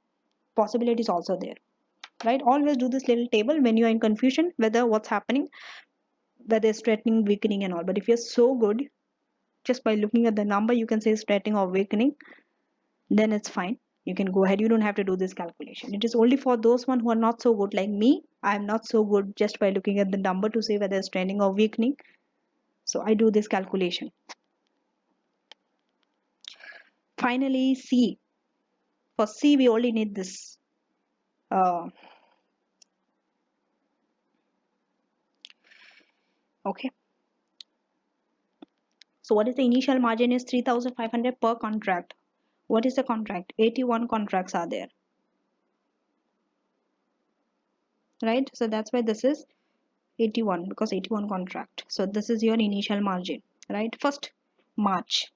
possibility is also there, right? Always do this little table when you are in confusion whether what's happening, whether it's strengthening, weakening, and all. But if you're so good, just by looking at the number, you can say strengthening or weakening, then it's fine. You can go ahead. You don't have to do this calculation. It is only for those one who are not so good, like me. I am not so good just by looking at the number to say whether it's trending or weakening. So I do this calculation. Finally, C. For C, we only need this. Okay. So what is the initial margin is 3,500 per contract. What is the contract? 81 contracts are there. Right? So that's why this is 81 because 81 contract. So this is your initial margin, right? First March.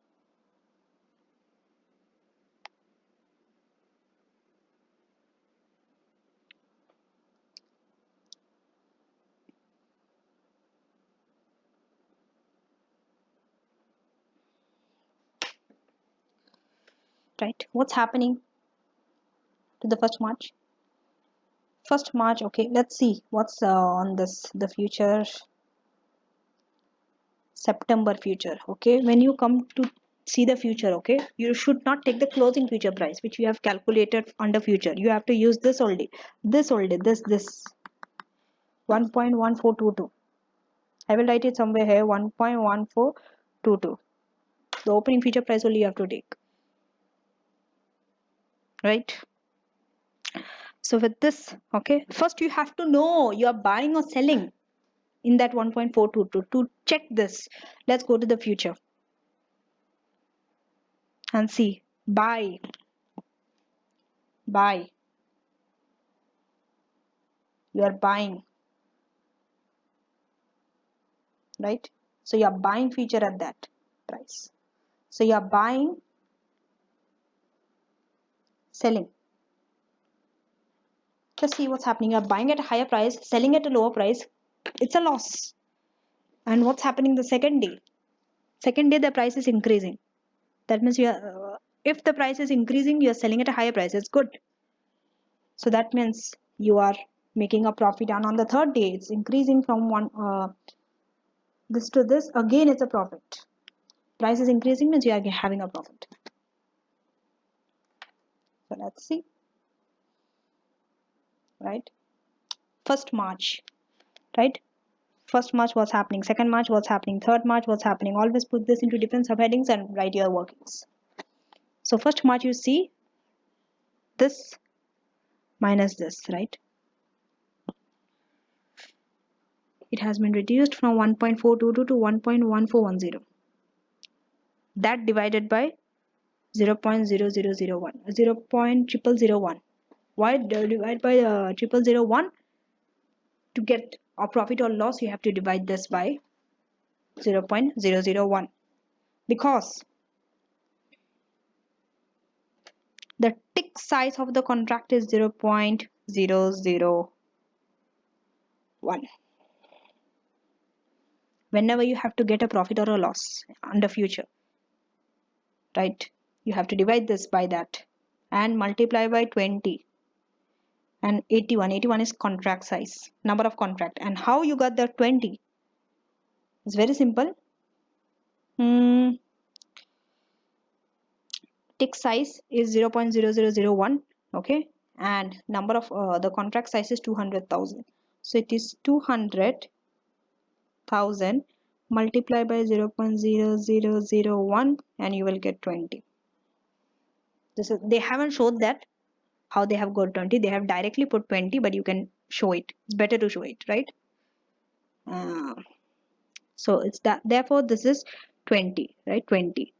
Right? What's happening to the first March? First March, okay, let's see what's on this, the future, September future. Okay, when you come to see the future, okay, you should not take the closing future price which you have calculated under future. You have to use this only, this 1.1422. I will write it somewhere here, 1.1422. The opening future price only you have to take, right? So with this, okay, first you have to know you are buying or selling in that 1.422. To check this, let's go to the future and see. Buy, you are buying, right? So you are buying future at that price. So you are buying, selling. Just see what's happening. You are buying at a higher price, selling at a lower price. It's a loss. And what's happening the second day? Second day the price is increasing. That means you are, if the price is increasing, you are selling at a higher price. It's good. So that means you are making a profit. And on the third day, it's increasing from this to this. Again, it's a profit. Price is increasing means you are having a profit. So let's see. Right? First March. Right? First March what's happening, second March what's happening, third March what's happening. Always put this into different subheadings and write your workings. So first March you see this minus this, right? It has been reduced from 1.422 to 1.1410. That divided by 0.0001, 0.0001. Why divide by 0001? To get a profit or loss, you have to divide this by 0.001 because the tick size of the contract is 0.001. Whenever you have to get a profit or a loss under future, right, you have to divide this by that and multiply by 20 and 81 is contract size, number of contract. And how you got the 20? It's very simple. Tick size is 0.0001, okay, and number of the contract size is 200,000. So it is 200,000 multiplied by 0.0001 and you will get 20. This is, they haven't showed that how they have got 20. They have directly put 20, but you can show it. It's better to show it, right? So it's that, therefore this is 20, right? 20,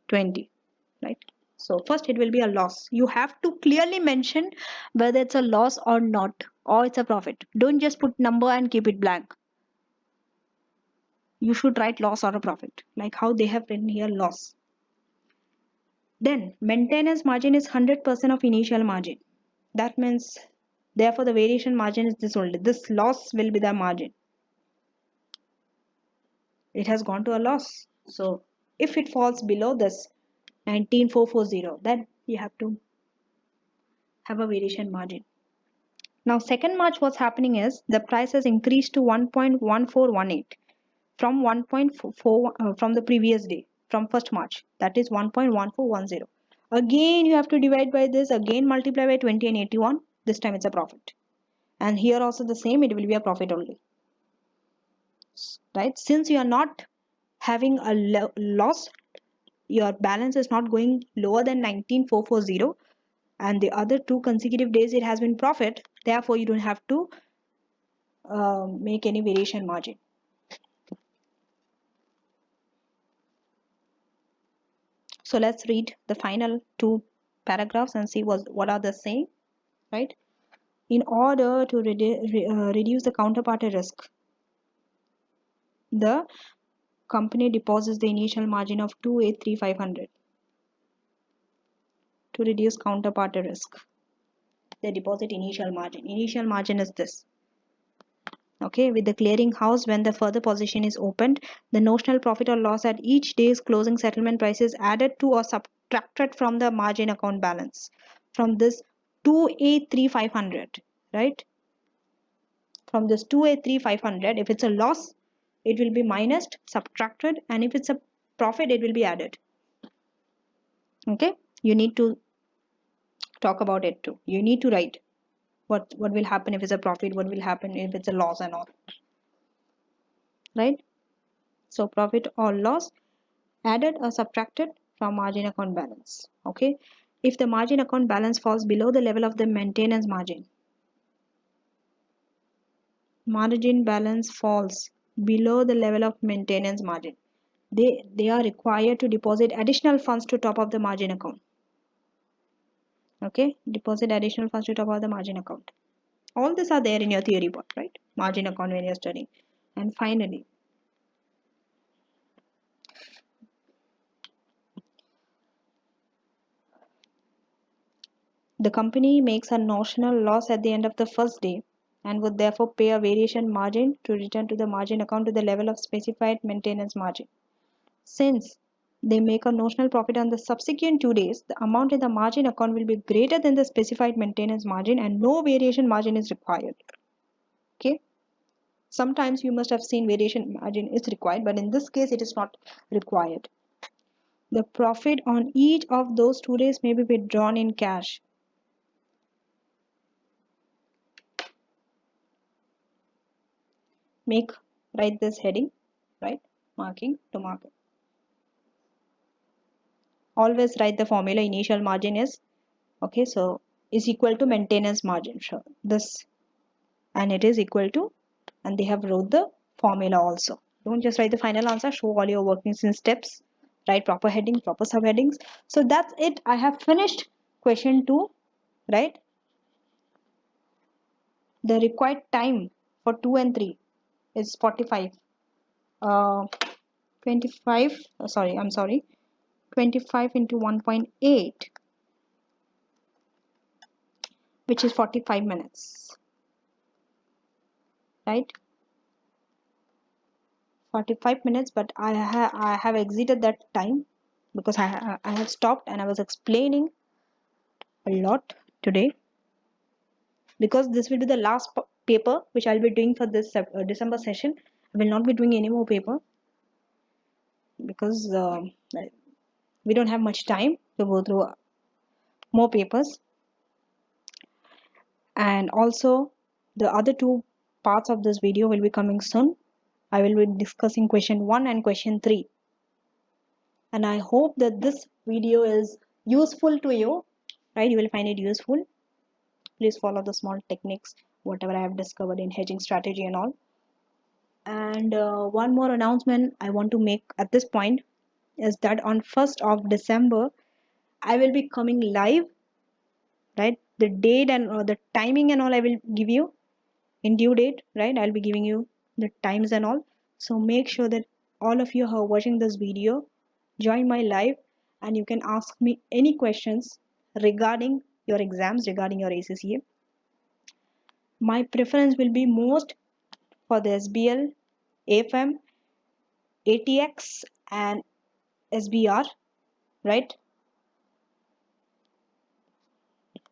right? So first it will be a loss. You have to clearly mention whether it's a loss or not, or it's a profit. Don't just put number and keep it blank. You should write loss or a profit, like how they have written here, loss. Then maintenance margin is 100% of initial margin. That means therefore the variation margin is this only. This loss will be the margin. It has gone to a loss. So if it falls below this 19440, then you have to have a variation margin. Now second March what's happening is the price has increased to 1.1418 from 1.4 from the previous day, from 1st March, that is 1.1410. Again you have to divide by this, again multiply by 20 and 81. This time it's a profit. And here also the same, it will be a profit only, right? Since you are not having a loss, your balance is not going lower than 19440, and the other 2 consecutive days it has been profit, therefore you don't have to make any variation margin. So let's read the final 2 paragraphs and see what are they saying, right? In order to reduce the counterparty risk, the company deposits the initial margin of 283,500 to reduce counterparty risk. They deposit initial margin. Initial margin is this. Okay, with the clearing house, when the further position is opened, the notional profit or loss at each day's closing settlement price is added to or subtracted from the margin account balance. From this 283,500, right? From this 283,500, if it's a loss, it will be minus, subtracted, and if it's a profit, it will be added. Okay, you need to talk about it too. You need to write what will happen if it's a profit, what will happen if it's a loss and all, right? So profit or loss added or subtracted from margin account balance. Okay, if the margin account balance falls below the level of the maintenance margin, margin balance falls below the level of maintenance margin, they are required to deposit additional funds to top up the margin account. Okay, deposit additional funds to top up the margin account. All these are there in your theory board, right? Margin account when you're studying. And finally, the company makes a notional loss at the end of the first day and would therefore pay a variation margin to return to the margin account to the level of specified maintenance margin. Since they make a notional profit on the subsequent 2 days, the amount in the margin account will be greater than the specified maintenance margin and no variation margin is required. Okay. Sometimes you must have seen variation margin is required, but in this case it is not required. The profit on each of those 2 days may be withdrawn in cash. Write this heading, right? Marking to market. Always write the formula. Initial margin is, okay, so is equal to maintenance margin. Sure. This, and it is equal to, and they have wrote the formula also. Don't just write the final answer, show all your workings in steps, write proper heading, proper subheadings. So that's it. I have finished question 2, right? The required time for 2 and 3 is 45. 25, sorry, I'm sorry, 25 into 1.8, which is 45 minutes, right? 45 minutes, but I have exceeded that time because I have stopped and I was explaining a lot today, because this will be the last paper which I'll be doing for this December session. I will not be doing any more paper because we don't have much time to go through more papers. And also the other 2 parts of this video will be coming soon. I will be discussing question 1 and question 3. And I hope that this video is useful to you, right? You will find it useful. Please follow the small techniques, whatever I have discovered in hedging strategy and all. And one more announcement I want to make at this point is that on 1st of December, I will be coming live, right? The date and the timing and all I will give you in due date, right? I'll be giving you the times and all. So make sure that all of you who are watching this video join my live, and you can ask me any questions regarding your exams, regarding your ACCA. My preference will be most for the SBL, AFM, ATX and SBR, right?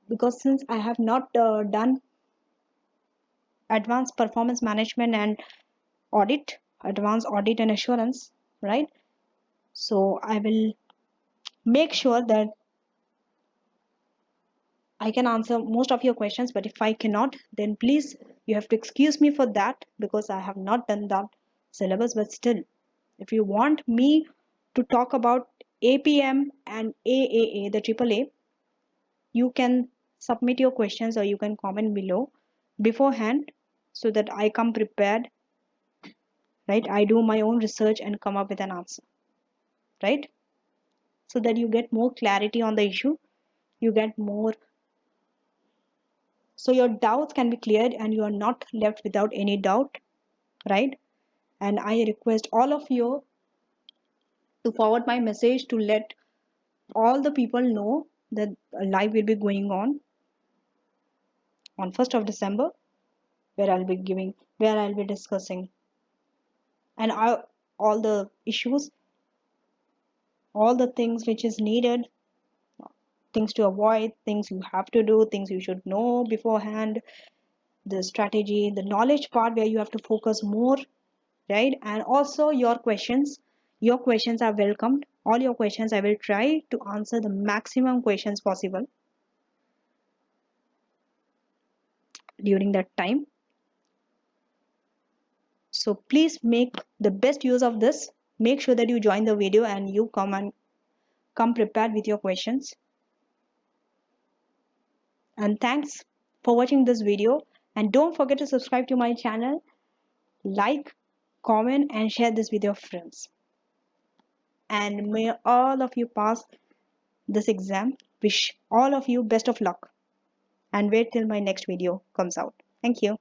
Because since I have not done advanced performance management and advanced audit and assurance, right? So I will make sure that I can answer most of your questions, but if I cannot, then please you have to excuse me for that, because I have not done that syllabus. But still, if you want me to talk about APM and AAA, the AAA, you can submit your questions or you can comment below beforehand so that I come prepared, right? I do my own research and come up with an answer, right? So that you get more clarity on the issue, you get more, so your doubts can be cleared and you are not left without any doubt, right? And I request all of you to forward my message to let all the people know that a live will be going on 1st of December, where I'll be discussing and all the issues, all the things which is needed, things to avoid, things you have to do, things you should know beforehand, the strategy, the knowledge part where you have to focus more, right? And also your questions. Your questions are welcomed. All your questions, I will try to answer the maximum questions possible during that time. So please make the best use of this. Make sure that you join the video and you come prepared with your questions. And thanks for watching this video. And don't forget to subscribe to my channel, like, comment, and share this with your friends. And may all of you pass this exam. Wish all of you best of luck. And wait till my next video comes out. Thank you.